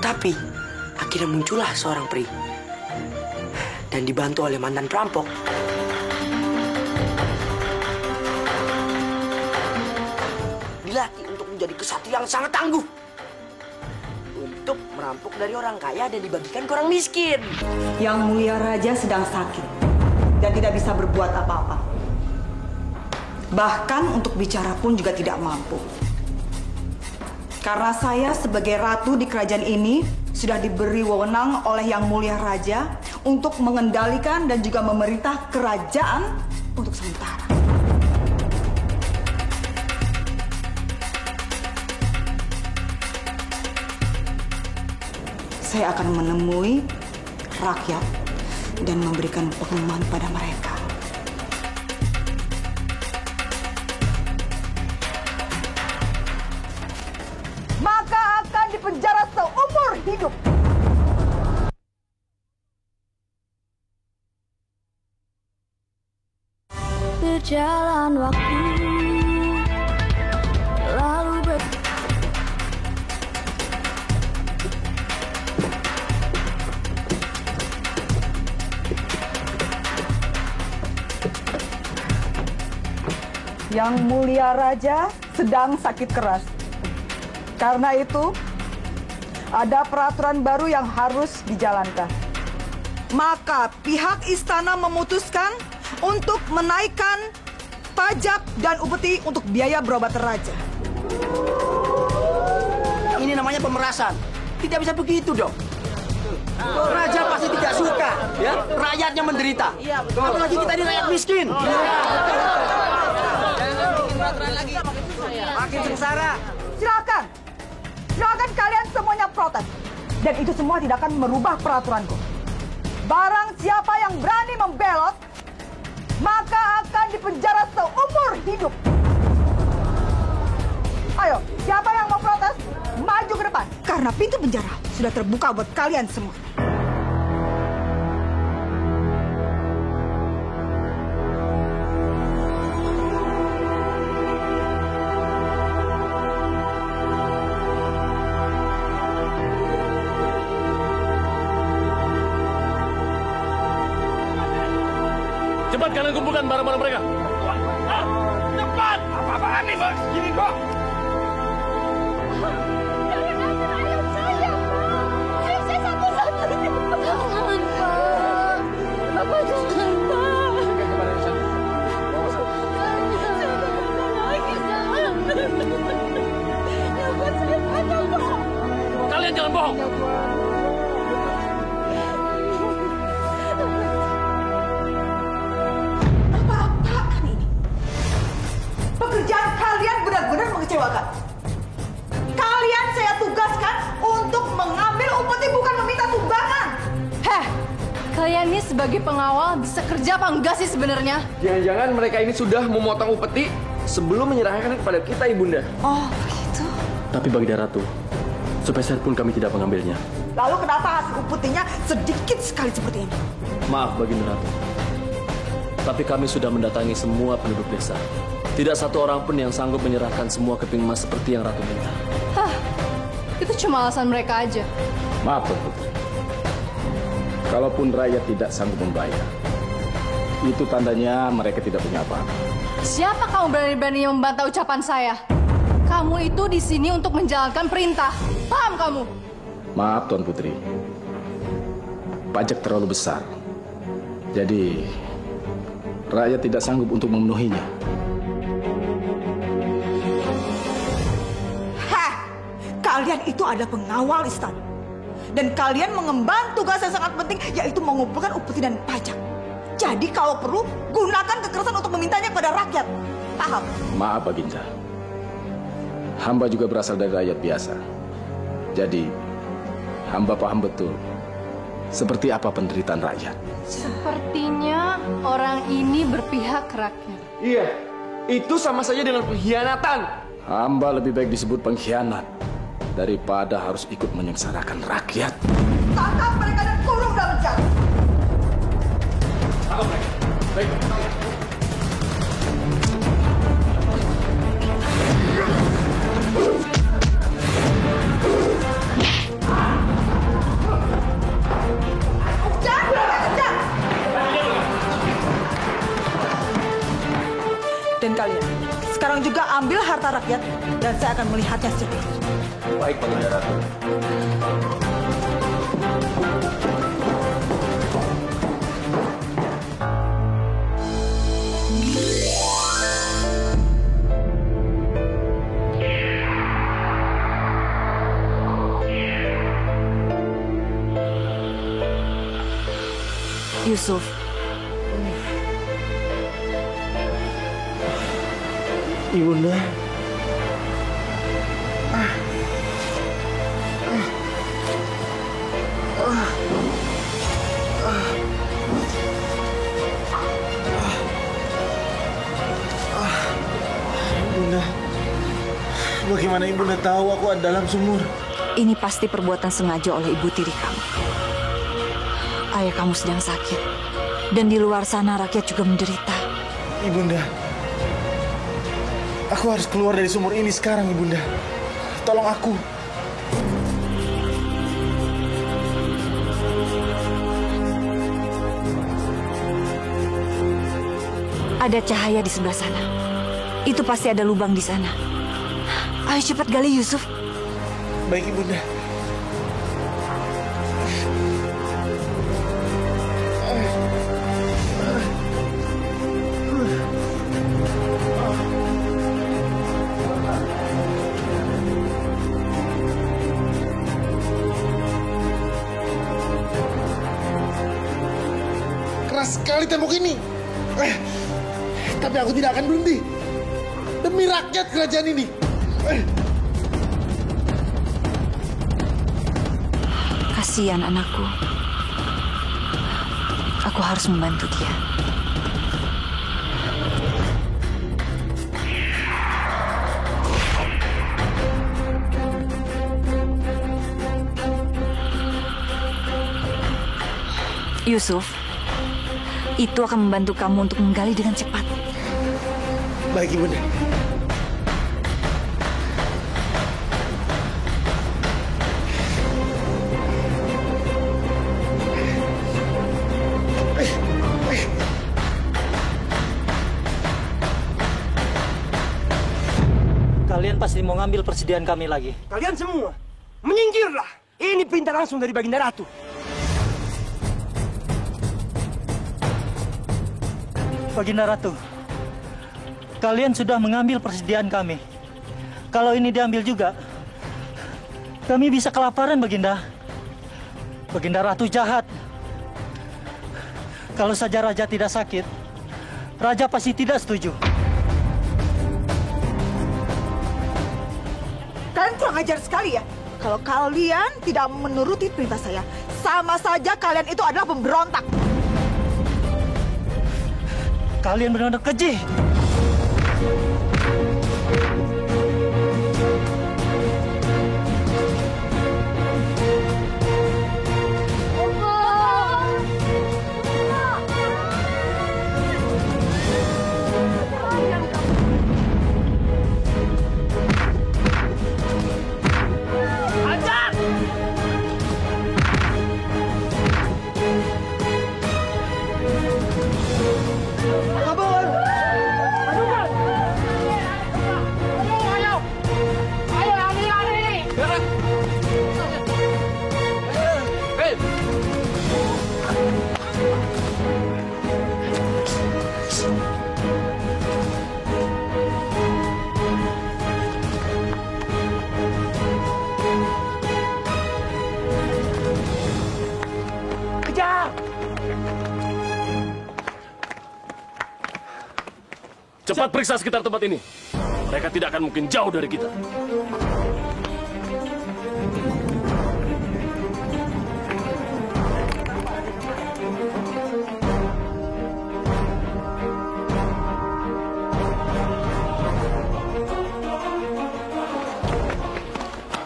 Tapi akhirnya muncullah seorang peri. Dan dibantu oleh mantan perampok. Dilatih untuk menjadi kesatria yang sangat tangguh. Untuk merampok dari orang kaya dan dibagikan ke orang miskin. Yang Mulia Raja sedang sakit dan tidak bisa berbuat apa-apa. Bahkan untuk bicara pun juga tidak mampu. Karena saya sebagai ratu di kerajaan ini sudah diberi wewenang oleh Yang Mulia Raja untuk mengendalikan dan juga memerintah kerajaan untuk sementara. Saya akan menemui rakyat dan memberikan pengumuman pada mereka. Maka akan dipenjara seumur hidup. Berjalan waktu lalu Yang Mulia Raja sedang sakit keras. Karena itu, ada peraturan baru yang harus dijalankan. Maka pihak istana memutuskan untuk menaikkan pajak dan upeti untuk biaya berobat raja. Ini namanya pemerasan. Tidak bisa begitu dong. Raja pasti tidak suka, ya. Rakyatnya menderita. Apalagi kita ini rakyat miskin. Makin sengsara. Silakan kalian semuanya protes. Dan itu semua tidak akan merubah peraturanku. Barang siapa yang berani membelot, maka akan dipenjara seumur hidup. Ayo, siapa yang mau protes? Maju ke depan. Karena pintu penjara sudah terbuka buat kalian semua. Cepat kalian kumpulkan barang-barang mereka. Cepat! Apa-apaan nih, Mbak? Gini kok. Saya satu-satunya. Jangan, Pak. Bapak jangan, Pak. Kalian jangan bohong. Pekerjaan kalian benar-benar mengecewakan. Kalian saya tugaskan untuk mengambil upeti, bukan meminta sumbangan. Kalian ini sebagai pengawal bisa kerja apa enggak sih sebenarnya? Jangan-jangan mereka ini sudah memotong upeti sebelum menyerahkan kepada kita, Ibunda. Oh, begitu. Tapi Baginda Ratu, sepeser pun kami tidak mengambilnya. Lalu kenapa hasil upetinya sedikit sekali seperti ini? Maaf Baginda Ratu. Tapi kami sudah mendatangi semua penduduk desa. Tidak satu orang pun yang sanggup menyerahkan semua keping emas seperti yang Ratu minta. Hah, itu cuma alasan mereka aja. Maaf, Tuan Putri. Kalaupun rakyat tidak sanggup membayar, itu tandanya mereka tidak punya apa-apa. Siapa kamu berani-beraninya membantah ucapan saya? Kamu itu di sini untuk menjalankan perintah. Paham kamu? Maaf, Tuan Putri. Pajak terlalu besar. Jadi, rakyat tidak sanggup untuk memenuhinya. Hah! Kalian itu adalah pengawal istana. Dan kalian mengemban tugas yang sangat penting, yaitu mengumpulkan upeti dan pajak. Jadi kalau perlu, gunakan kekerasan untuk memintanya kepada rakyat. Paham? Maaf, Baginda. Hamba juga berasal dari rakyat biasa. Jadi, hamba paham betul seperti apa penderitaan rakyat. Sepertinya orang ini berpihak ke rakyat. Iya, itu sama saja dengan pengkhianatan. Hamba lebih baik disebut pengkhianat daripada harus ikut menyengsarakan rakyat. Tangkap mereka dan kurung dalam penjara. Tangkap mereka. Baik. Dan kalian, sekarang juga ambil harta rakyat dan saya akan melihatnya secara khusus. Baik, Baginda Ratu. Yusuf. Ibunda. Ibunda. Bagaimana Ibunda tahu aku ada dalam sumur? Ini pasti perbuatan sengaja oleh ibu tiri kamu. Ayah kamu sedang sakit. Dan di luar sana rakyat juga menderita. Ibunda. Aku harus keluar dari sumur ini sekarang, Ibunda. Tolong aku. Ada cahaya di sebelah sana. Itu pasti ada lubang di sana. Ayo cepat gali, Yusuf. Baik, Ibunda. Keras sekali tembok ini. Tapi aku tidak akan berhenti. Demi rakyat kerajaan ini. Kasihan anakku. Aku harus membantu dia. Yusuf, itu akan membantu kamu untuk menggali dengan cepat. Baik, Ibunda. Kalian pasti mau ngambil persediaan kami lagi. Kalian semua, menyingkirlah. Ini perintah langsung dari Baginda Ratu. Baginda Ratu, kalian sudah mengambil persediaan kami. Kalau ini diambil juga, kami bisa kelaparan, Baginda. Baginda Ratu jahat. Kalau saja Raja tidak sakit, Raja pasti tidak setuju. Kalian kurang ajar sekali ya. Kalau kalian tidak menuruti perintah saya, sama saja kalian itu adalah pemberontak. Kalian benar-benar keji. Cepat periksa sekitar tempat ini. Mereka tidak akan mungkin jauh dari kita.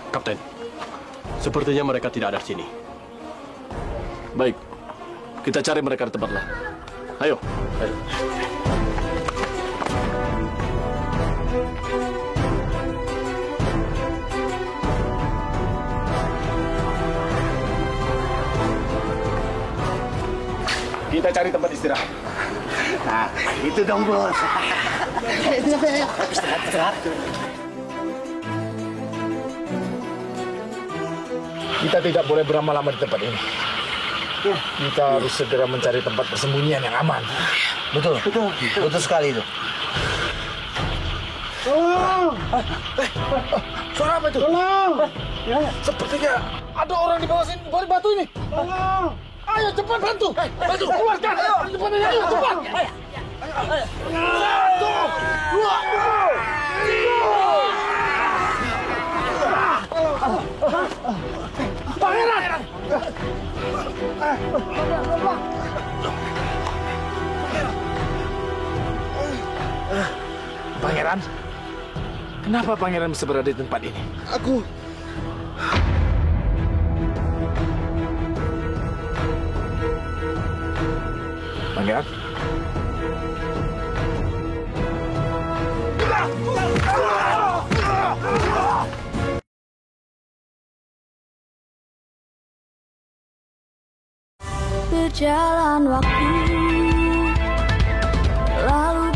Kapten, sepertinya mereka tidak ada di sini. Baik, kita cari mereka di tempat lain. Ayo. Ayo. Kita cari tempat istirahat. Nah, itu dong, Bos. Istirahat. Kita tidak boleh berlama-lama di tempat ini. Kita harus segera mencari tempat persembunyian yang aman. Betul sekali itu. Tolong! Suara apa itu? Tolong! Sepertinya ada orang di bawah sini, di bawah batu ini. Tolong! Ayo cepat bantu! Bantu keluarkan! Ayo cepat! Ayo cepat! Satu, dua, Pangeran! Pangeran? Kenapa Pangeran bisa berada di tempat ini? Aku... Pangeran? Berjalan waktu lalu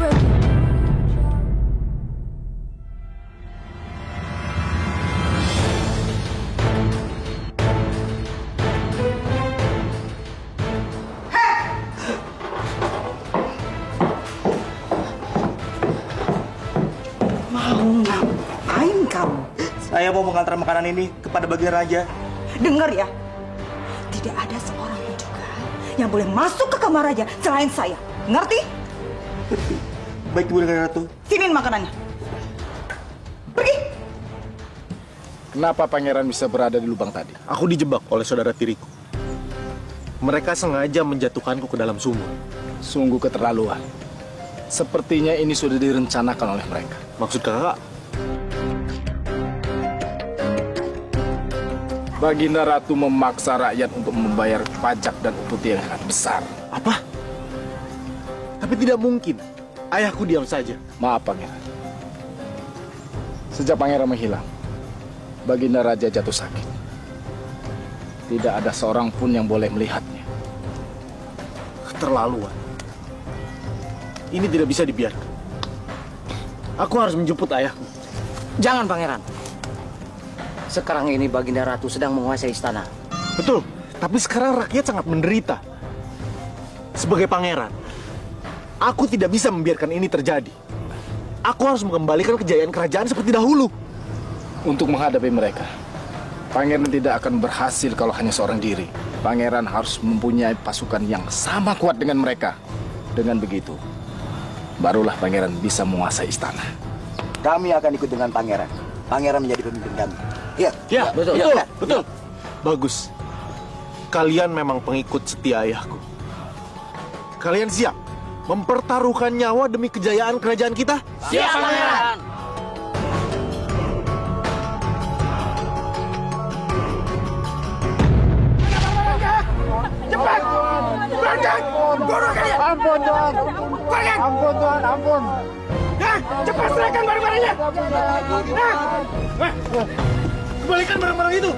Mau ngapain kamu? Saya mau mengantar makanan ini kepada baginda raja. Dengar ya, tidak ada seorang pun juga yang boleh masuk ke kamar raja selain saya. Ngerti? Baik, Bunda Ratu. Siniin makanannya. Pergi. Kenapa Pangeran bisa berada di lubang tadi? Aku dijebak oleh saudara tiriku. Mereka sengaja menjatuhkanku ke dalam sumur. Sungguh keterlaluan. Sepertinya ini sudah direncanakan oleh mereka. Maksud kakak? Baginda Ratu memaksa rakyat untuk membayar pajak dan upeti yang sangat besar. Apa? Tapi tidak mungkin. Ayahku diam saja. Maaf, Pangeran. Sejak Pangeran menghilang, Baginda Raja jatuh sakit. Tidak ada seorang pun yang boleh melihatnya. Keterlaluan. Ini tidak bisa dibiarkan. Aku harus menjemput ayahku. Jangan, Pangeran. Sekarang ini Baginda Ratu sedang menguasai istana. Betul, tapi sekarang rakyat sangat menderita. Sebagai pangeran, aku tidak bisa membiarkan ini terjadi. Aku harus mengembalikan kejayaan kerajaan seperti dahulu. Untuk menghadapi mereka, Pangeran tidak akan berhasil kalau hanya seorang diri. Pangeran harus mempunyai pasukan yang sama kuat dengan mereka. Dengan begitu, barulah Pangeran bisa menguasai istana. Kami akan ikut dengan Pangeran. Pangeran menjadi pemimpin kami. Ya, betul. Betul. Bagus. Kalian memang pengikut setia ayahku. Kalian siap mempertaruhkan nyawa demi kejayaan kerajaan kita? Siap, Pangeran. Cepat! Berangkat! Bunuh kalian! Ampun, Tuan! Pergi! Ampun, Tuan, ampun! Cepat serahkan barang-barangnya! Kembalikan barang-barang itu!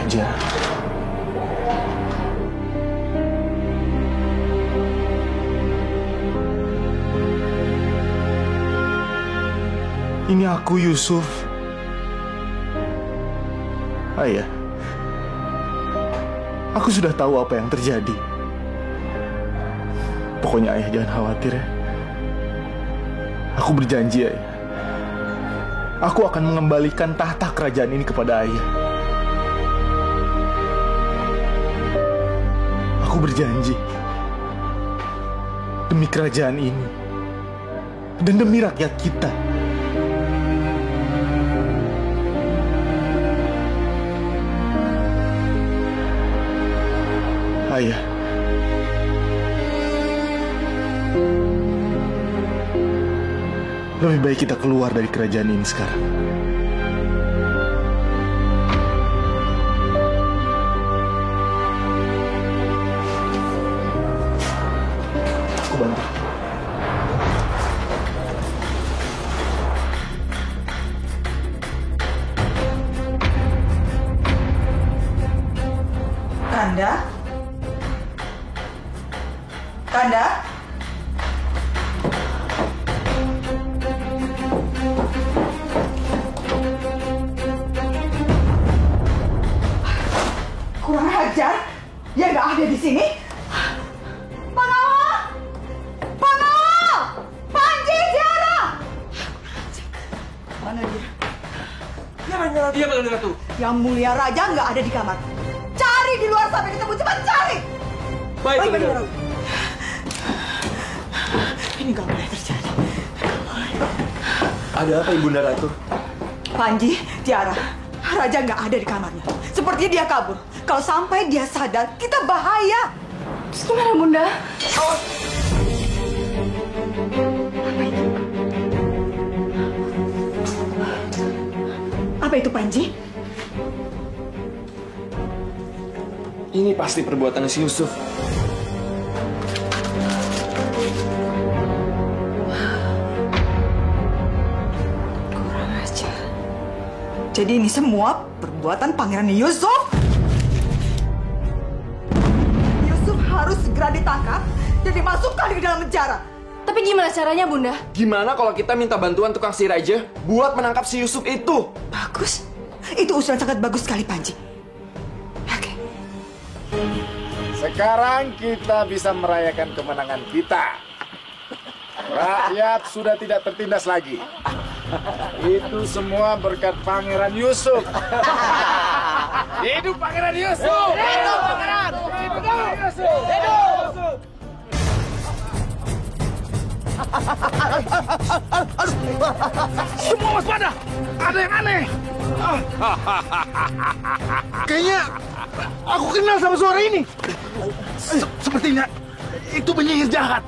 Raja. Ini aku, Yusuf. Ayah, aku sudah tahu apa yang terjadi. Pokoknya ayah jangan khawatir ya. Aku berjanji, ayah. Aku akan mengembalikan tahta kerajaan ini kepada ayah. Aku berjanji. Demi kerajaan ini. Dan demi rakyat kita. Ayah. Lebih baik kita keluar dari kerajaan ini sekarang. Aku bantu. Kanda? Kanda? Kurang ajar, dia nggak ada di sini. Pengawal! Pengawal! Panji, Tiara! Mana dia? Iya, Bang Ratu. Yang mulia raja nggak ada di kamar. Cari di luar sampai ketemu, cepat cari! Baik, Bang Ratu. Ini nggak boleh terjadi. Ada apa, Ibunda Ratu? Panji, Tiara, raja nggak ada di kamarnya. Sepertinya dia kabur. Kalau sampai dia sadar, kita bahaya. Terus gimana, Bunda? Apa itu, Panji? Ini pasti perbuatan si Yusuf. Kurang ajar. Jadi ini semua perbuatan Pangeran Yusuf. Yusuf harus segera ditangkap dan dimasukkan ke dalam penjara. Tapi gimana caranya, Bunda? Gimana kalau kita minta bantuan tukang sihir aja buat menangkap si Yusuf itu? Bagus. Itu usulan sangat bagus sekali, Panji. Sekarang kita bisa merayakan kemenangan kita. Rakyat sudah tidak tertindas lagi. Itu semua berkat Pangeran Yusuf. Hidup Pangeran Yusuf! Hidup Pangeran! Hidup Pangeran Yusuf! Hidup! Semua waspada! Ada yang aneh! Kayaknya aku kenal sama suara ini. Sepertinya itu penyihir jahat.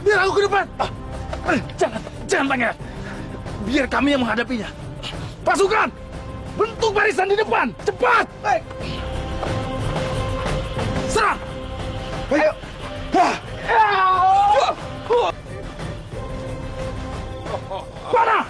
Biar aku ke depan. Jangan Pangeran. Biar kami yang menghadapinya. Pasukan, bentuk barisan di depan. Cepat. Serang. Ayo. Panah.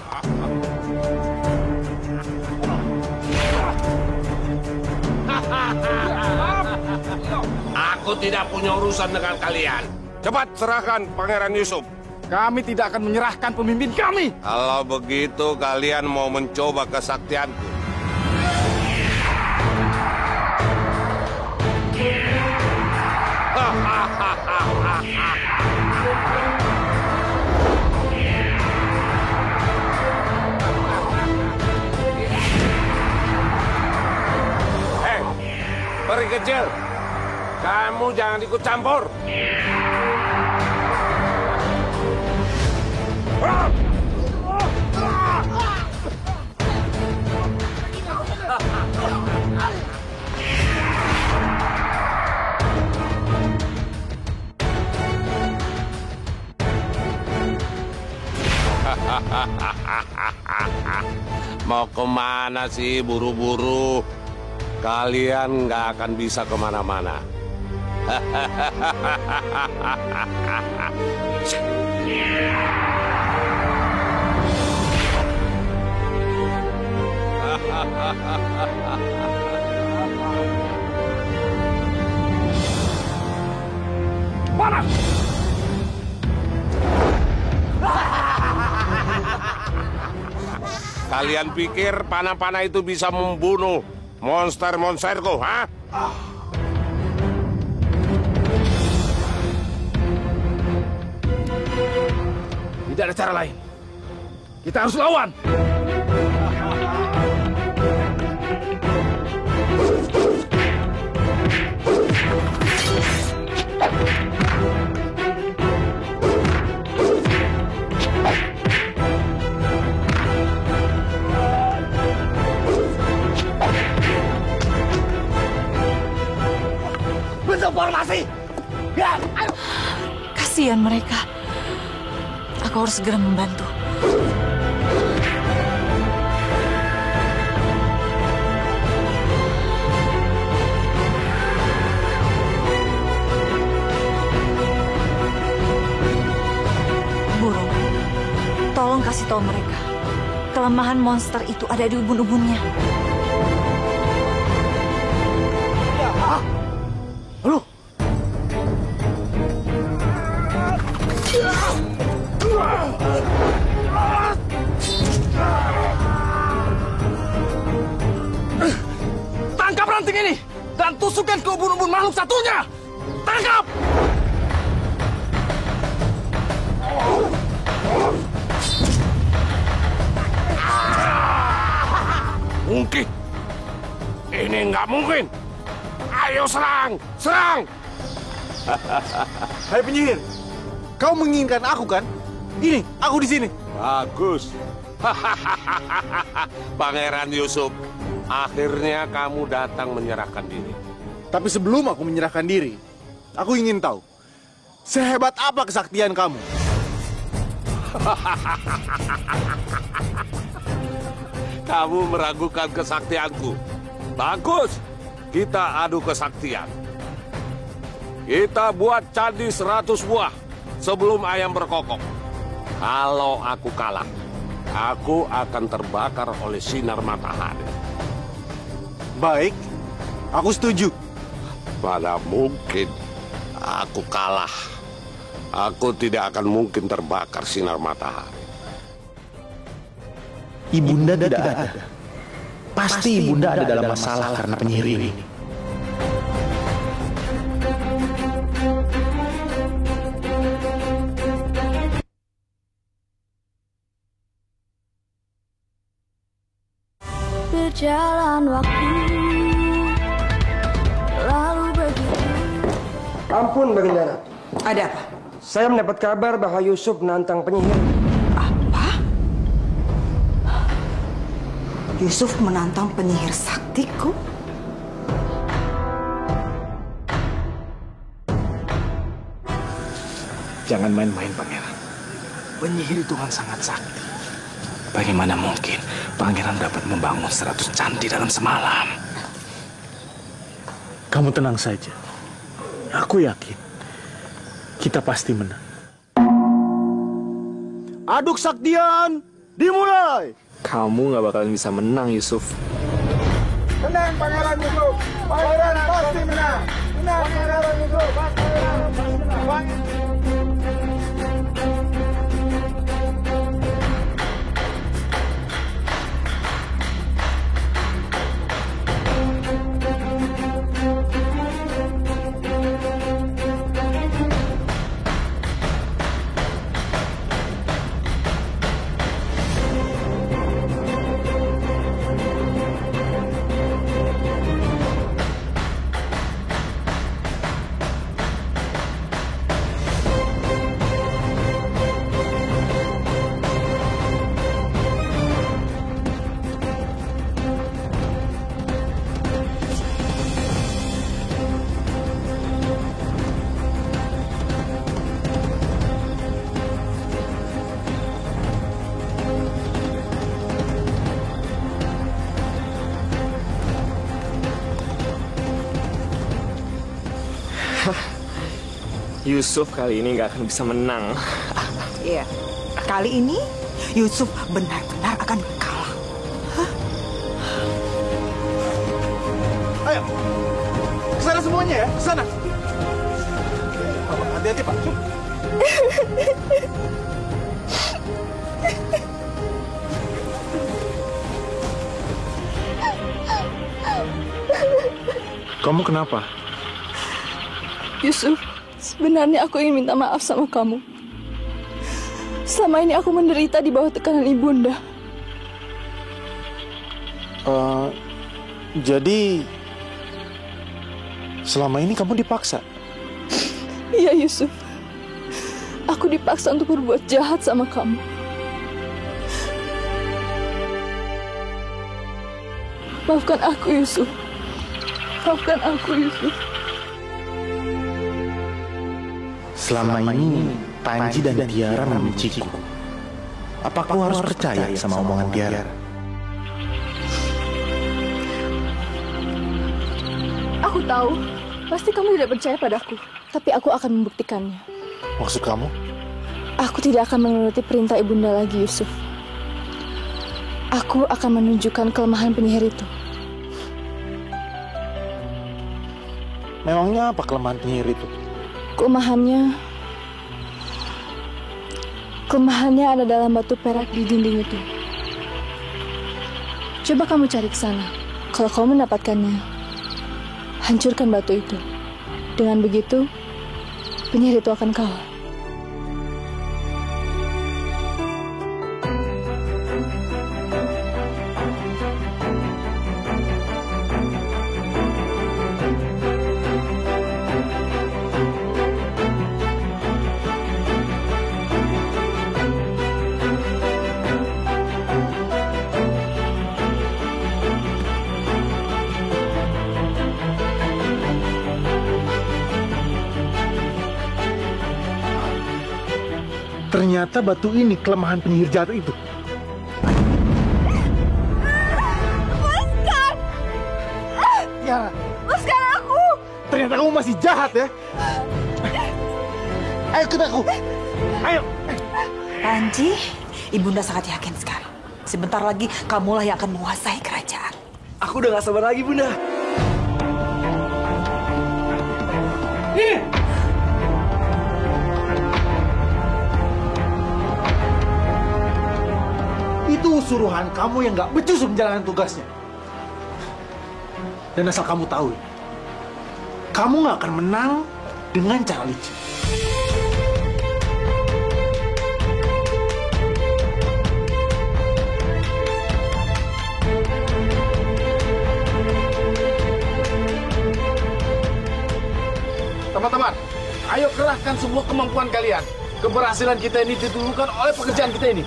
Aku tidak punya urusan dengan kalian. Cepat serahkan Pangeran Yusuf. Kami tidak akan menyerahkan pemimpin kami. Kalau begitu kalian mau mencoba kesaktianku. Hei, peri kecil. Kamu jangan ikut campur. Mau kemana sih buru-buru? Kalian nggak akan bisa kemana-mana. Panas! Kalian pikir panah-panah itu bisa membunuh monster-monsterku, ha? Tidak ada cara lain. Kita harus lawan. Bentuk formasi. Ya, ayo. Kasihan mereka. Aku harus segera membantu. Burung, tolong kasih tahu mereka. Kelemahan monster itu ada di ubun-ubunnya. Halo. Tangkap ranting ini dan tusukkan ke ubun-ubun makhluk satunya. Tangkap! Mungkin. Ini nggak mungkin. Ayo serang! Serang! Hai penyihir, kau menginginkan aku kan? Ini, aku di sini. Bagus. Pangeran Yusuf, akhirnya kamu datang menyerahkan diri. Tapi sebelum aku menyerahkan diri, aku ingin tahu, sehebat apa kesaktian kamu? Kamu meragukan kesaktianku. Bagus, kita adu kesaktian. Kita buat candi 100 buah sebelum ayam berkokok. Kalau aku kalah, aku akan terbakar oleh sinar matahari. Baik, aku setuju. Mana mungkin aku kalah. Aku tidak akan mungkin terbakar sinar matahari. Ibunda tidak ada. Pasti Ibunda ada dalam masalah karena penyihir ini. Berjalan waktu lalu begitu. Ampun, Baginda. Ada apa? Saya mendapat kabar bahwa Yusuf menantang penyihir. Apa? Yusuf menantang penyihir saktiku? Jangan main-main, Pangeran. Penyihir itu kan sangat sakti. Bagaimana mungkin Pangeran dapat membangun 100 candi dalam semalam? Kamu tenang saja. Aku yakin kita pasti menang. Aduk saktian dimulai. Kamu nggak bakalan bisa menang, Yusuf. Menang, Pangeran Yusuf. Pangeran pasti menang. Menang, Pangeran Yusuf. Pangeran pasti menang. Yusuf kali ini nggak akan bisa menang. Iya, kali ini Yusuf benar-benar akan kalah. Hah? semuanya ya, sana. Hati-hati, Pak. Kamu kenapa? Yusuf, sebenarnya aku ingin minta maaf sama kamu. Selama ini aku menderita di bawah tekanan ibunda. Jadi selama ini kamu dipaksa? Iya Yusuf, aku dipaksa untuk berbuat jahat sama kamu. Maafkan aku Yusuf. Maafkan aku Yusuf. Selama ini Panji dan Tiara membenciku. Apa kau harus percaya sama omongan Tiara? Aku tahu, pasti kamu tidak percaya padaku. Tapi aku akan membuktikannya. Maksud kamu? Aku tidak akan menuruti perintah ibunda lagi, Yusuf. Aku akan menunjukkan kelemahan penyihir itu. Memangnya apa kelemahan penyihir itu? Kelemahannya ada dalam batu perak di dinding itu. Coba kamu cari ke sana. Kalau kamu mendapatkannya, hancurkan batu itu. Dengan begitu, penyihir itu akan kalah. Ternyata batu ini kelemahan penyihir jahat itu. Lepaskan! Tiara, lepaskan aku! ternyata kamu masih jahat ya. Ayo ikut aku. Ayo. Panji, ibunda sangat yakin sekali. Sebentar lagi kamulah yang akan menguasai kerajaan. Aku udah gak sabar lagi, Bunda. Ini. Itu suruhan kamu yang gak becus menjalankan tugasnya. Dan asal kamu tahu, kamu gak akan menang dengan cara licin. Teman-teman, ayo kerahkan semua kemampuan kalian. Keberhasilan kita ini ditentukan oleh pekerjaan kita ini.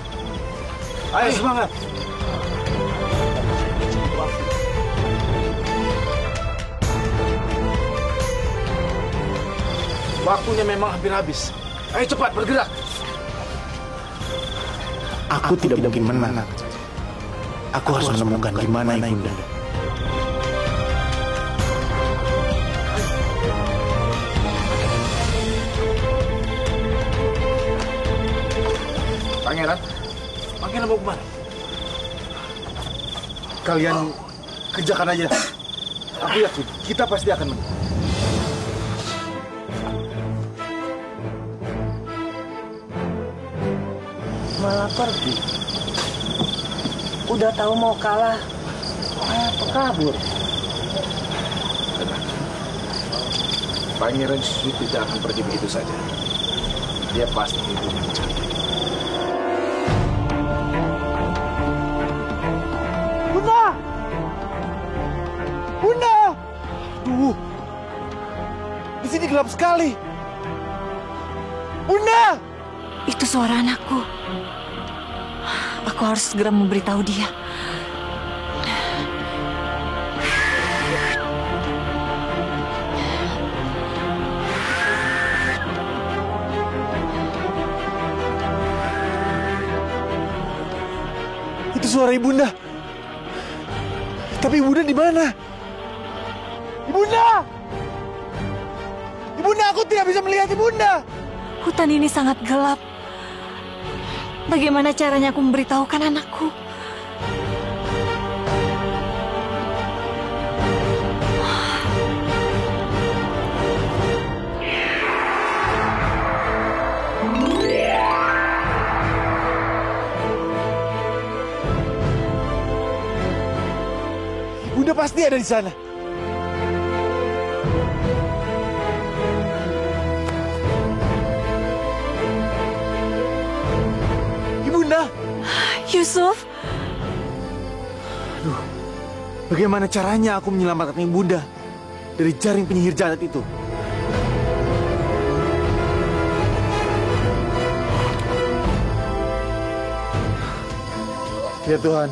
Ayo semangat. Waktunya memang hampir habis. Ayo cepat bergerak. Aku tidak mungkin menang. Aku harus menemukan di mana ibunda. Pangeran, Pangeran mau kemana? Kalian kerjakan aja. Aku yakin kita pasti akan menang. Malah pergi. Udah tahu mau kalah, kabur. Pangeran Shu tidak akan pergi begitu saja. Dia pasti itu mencari. Bunda! Bunda! Duh, di sini gelap sekali. Bunda! Itu suara anakku. Aku harus segera memberitahu dia. Itu suara ibunda. Tapi ibunda di mana? Ibunda! Ibunda, aku tidak bisa melihat ibunda. Hutan ini sangat gelap. Bagaimana caranya aku memberitahukan anakku? Bunda pasti ada di sana. Ibunda. Yusuf. Aduh, bagaimana caranya aku menyelamatkan Ibunda dari jaring penyihir jahat itu? Ya Tuhan,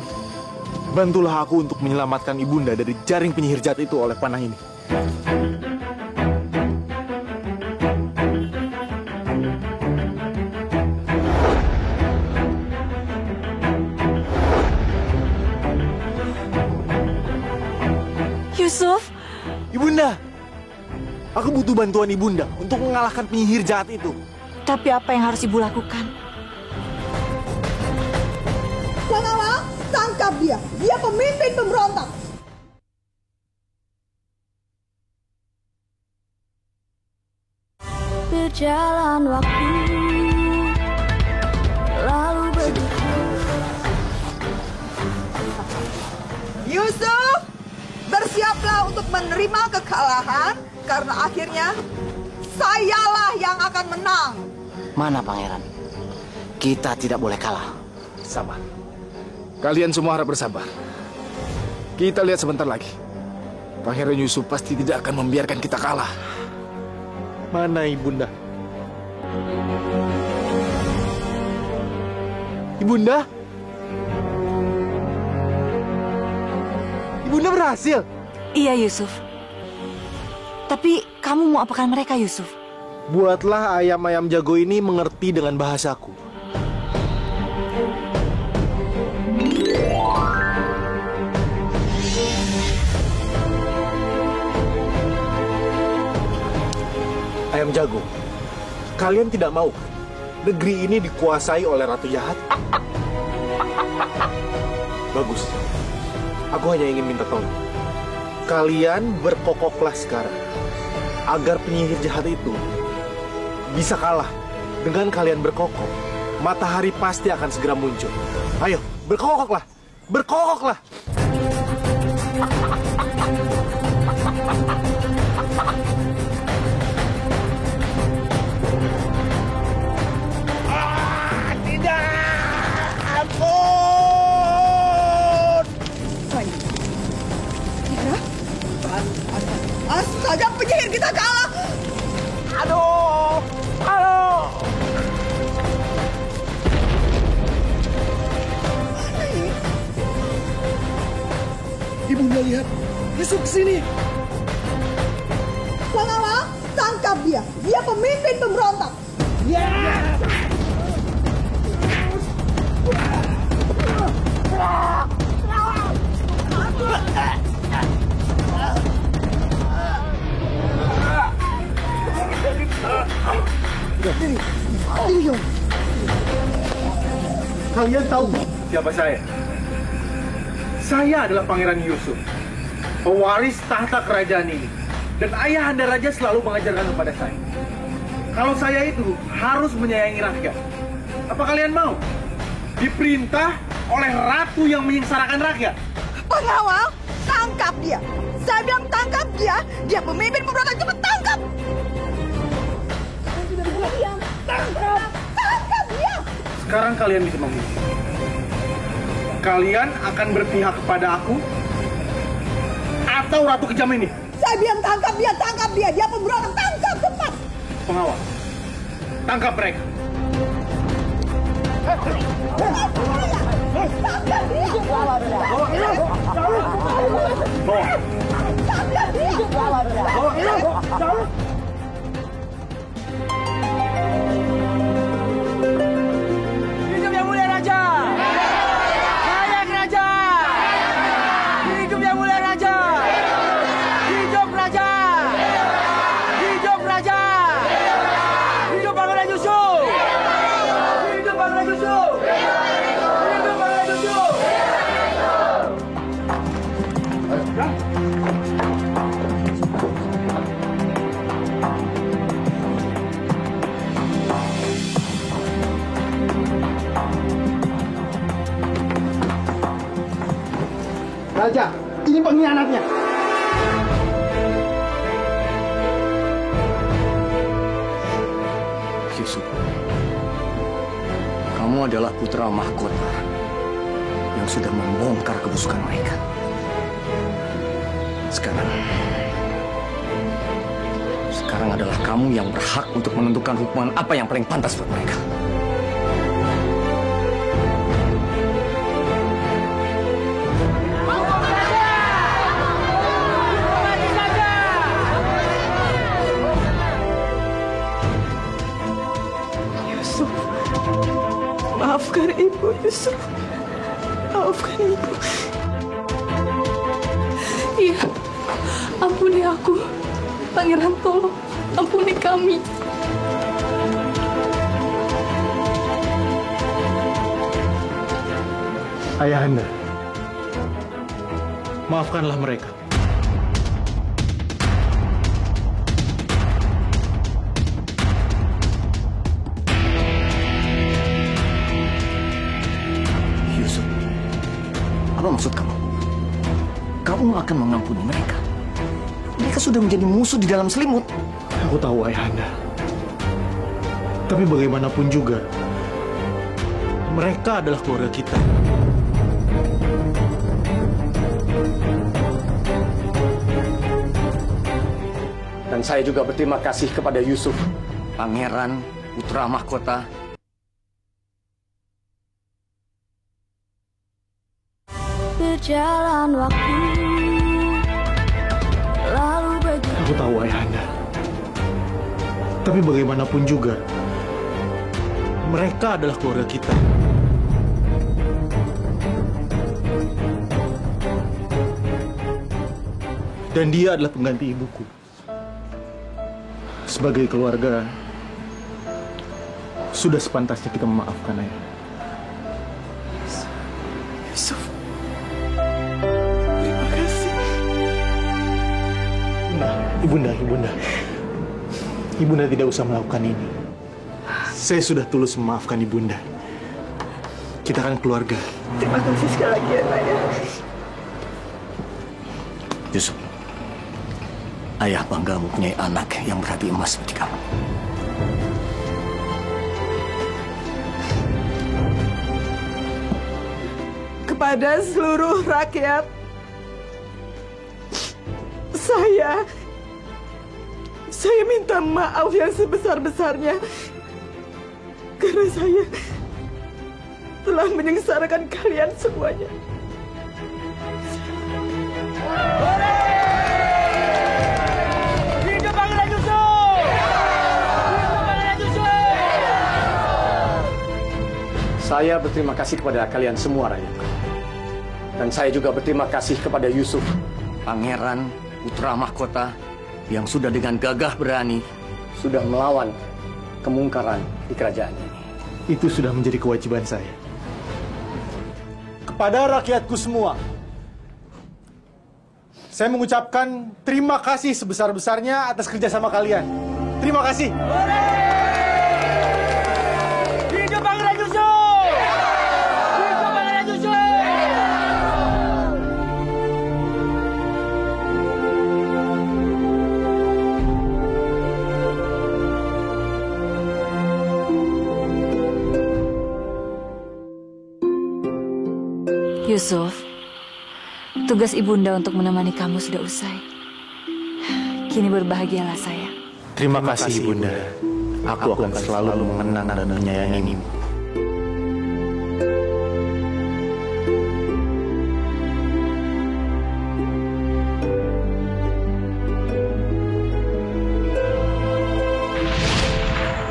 bantulah aku untuk menyelamatkan Ibunda dari jaring penyihir jahat itu oleh panah ini. Yusuf. Ibunda, aku butuh bantuan Ibunda untuk mengalahkan penyihir jahat itu. Tapi apa yang harus Ibu lakukan? Pengawal, tangkap dia. Dia pemimpin pemberontak. Berjalan waktu, lalu Yusuf, bersiaplah untuk menerima kekalahan karena akhirnya sayalah yang akan menang. Mana pangeran? Kita tidak boleh kalah. Sabar. Kalian semua harap bersabar. Kita lihat sebentar lagi. Pangeran Yusuf pasti tidak akan membiarkan kita kalah. Mana Ibunda? Ibunda? Ibunda berhasil? Iya, Yusuf. Tapi kamu mau apakan mereka, Yusuf? Buatlah ayam-ayam jago ini mengerti dengan bahasaku. Ayam jago, kalian tidak mau negeri ini dikuasai oleh ratu jahat? Bagus. Aku hanya ingin minta tolong. Kalian berkokoklah sekarang agar penyihir jahat itu bisa kalah. Dengan kalian berkokok, matahari pasti akan segera muncul. Ayo, berkokoklah. Berkokoklah. Astaga, penyihir kita kalah. Aduh, aduh. Ibunda lihat, Yusuf kesini. Pengawal, tangkap dia. Dia pemimpin pemberontak. Ya. Kalian tahu siapa saya? Saya adalah Pangeran Yusuf, pewaris tahta kerajaan ini. Dan ayahanda raja selalu mengajarkan kepada saya, kalau saya itu harus menyayangi rakyat. Apa kalian mau diperintah oleh ratu yang menyengsarakan rakyat? Pengawal, tangkap dia. Saya bilang tangkap dia. Dia pemimpin pemberontak, cepat tangkap. Kalian tidak boleh diam. Tangkap. Tangkap dia. Sekarang kalian bisa memilih. Kalian akan berpihak kepada aku atau ratu kejam ini? Saya bilang tangkap dia, tangkap dia. Dia pemberontak, tangkap cepat. Pengawal, tangkap mereka. Tangkap dia. Hidup yang mulia raja. Layak raja. Hidup yang mulia raja. Hidup raja. Hidup raja. Hidup Pangeran Yusuf. Hidup Pangeran Yusuf. Hidup Pangeran Yusuf. Raja, Ini pengkhianatnya. Yusuf, kamu adalah putra mahkota yang sudah membongkar kebusukan mereka. Sekarang adalah kamu yang berhak untuk menentukan hukuman apa yang paling pantas buat mereka. Yusuf, maafkan ibu, Yusuf. Maafkan ibu. Iya, ampuni aku. Pangeran, tolong ampuni kami. Ayahanda, maafkanlah mereka. Yusuf, apa maksud kamu? Kamu akan mengampuni mereka? Mereka sudah menjadi musuh di dalam selimut. Aku tahu, Ayahanda. Tapi bagaimanapun juga, mereka adalah keluarga kita. Dan saya juga berterima kasih kepada Yusuf, pangeran putra mahkota. Berjalan waktu, lalu begitu. Aku tahu, Ayahanda. Tapi bagaimanapun juga, mereka adalah keluarga kita. Dan dia adalah pengganti ibuku. Sebagai keluarga, sudah sepantasnya kita memaafkan, Ayah. Yusuf, terima kasih. Ibunda. Ibunda tidak usah melakukan ini. Saya sudah tulus memaafkan Ibunda. Kita kan keluarga. Terima kasih sekali lagi ya, Ayah. Yusuf, ayah bangga mempunyai anak yang berhati emas seperti kamu. Kepada seluruh rakyat, saya minta maaf yang sebesar-besarnya karena saya telah menyengsarakan kalian semuanya. Hidup Pangeran Yusuf! Hidup Pangeran Yusuf! Saya berterima kasih kepada kalian semua rakyatku. Dan saya juga berterima kasih kepada Yusuf, pangeran putra mahkota yang sudah dengan gagah berani sudah melawan kemungkaran di kerajaan ini. Itu sudah menjadi kewajiban saya. Kepada rakyatku semua, saya mengucapkan terima kasih sebesar-besarnya atas kerjasama kalian. Terima kasih. Hidup Pangeran Yusuf! Hidup Pangeran Yusuf! Yusuf, tugas ibunda untuk menemani kamu sudah usai. Kini berbahagialah saya. Terima kasih, Ibunda. Aku akan selalu mengenang dan menyayangimu.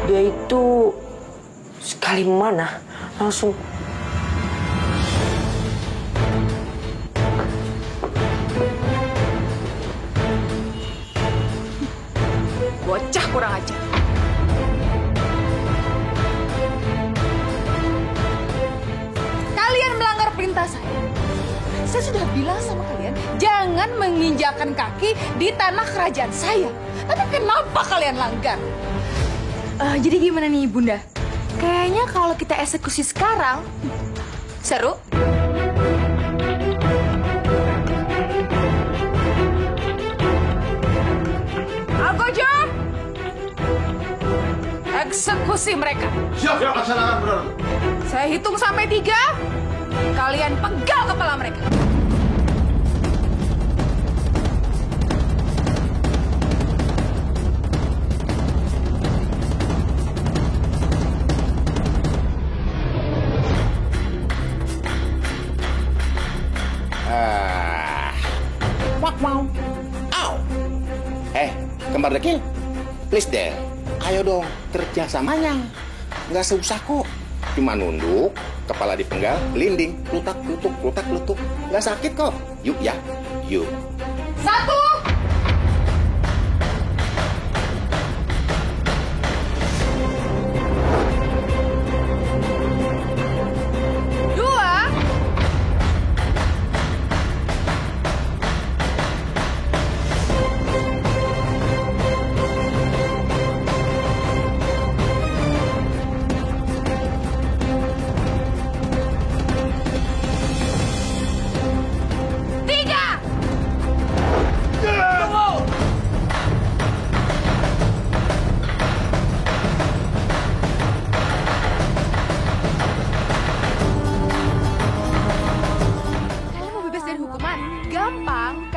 Dia itu sekali mana langsung Bocah kurang ajar. Kalian melanggar perintah saya. Saya sudah bilang sama kalian, jangan menginjakan kaki di tanah kerajaan saya. Tapi kenapa kalian langgar? Jadi gimana nih Bunda? Kayaknya kalau kita eksekusi sekarang, seru. eksekusi mereka. Siap, laksanakan, Bro. Saya hitung sampai 3, kalian penggal kepala mereka. Kembar dekil, please deh, ayo dong kerja samanya. Nggak susah kok, cuma nunduk, kepala dipenggal, linding, lutak, lutuk, lutak, lutuk. Nggak sakit kok. Yuk ya, yuk. 1.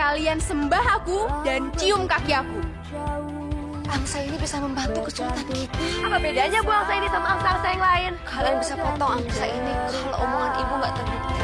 Kalian sembah aku dan cium kaki aku. Angsa ini bisa membantu kesulitan kita. Apa bedanya Bu angsa ini sama angsa-angsa yang lain? Kalian bisa potong angsa ini kalau omongan ibu nggak terbukti.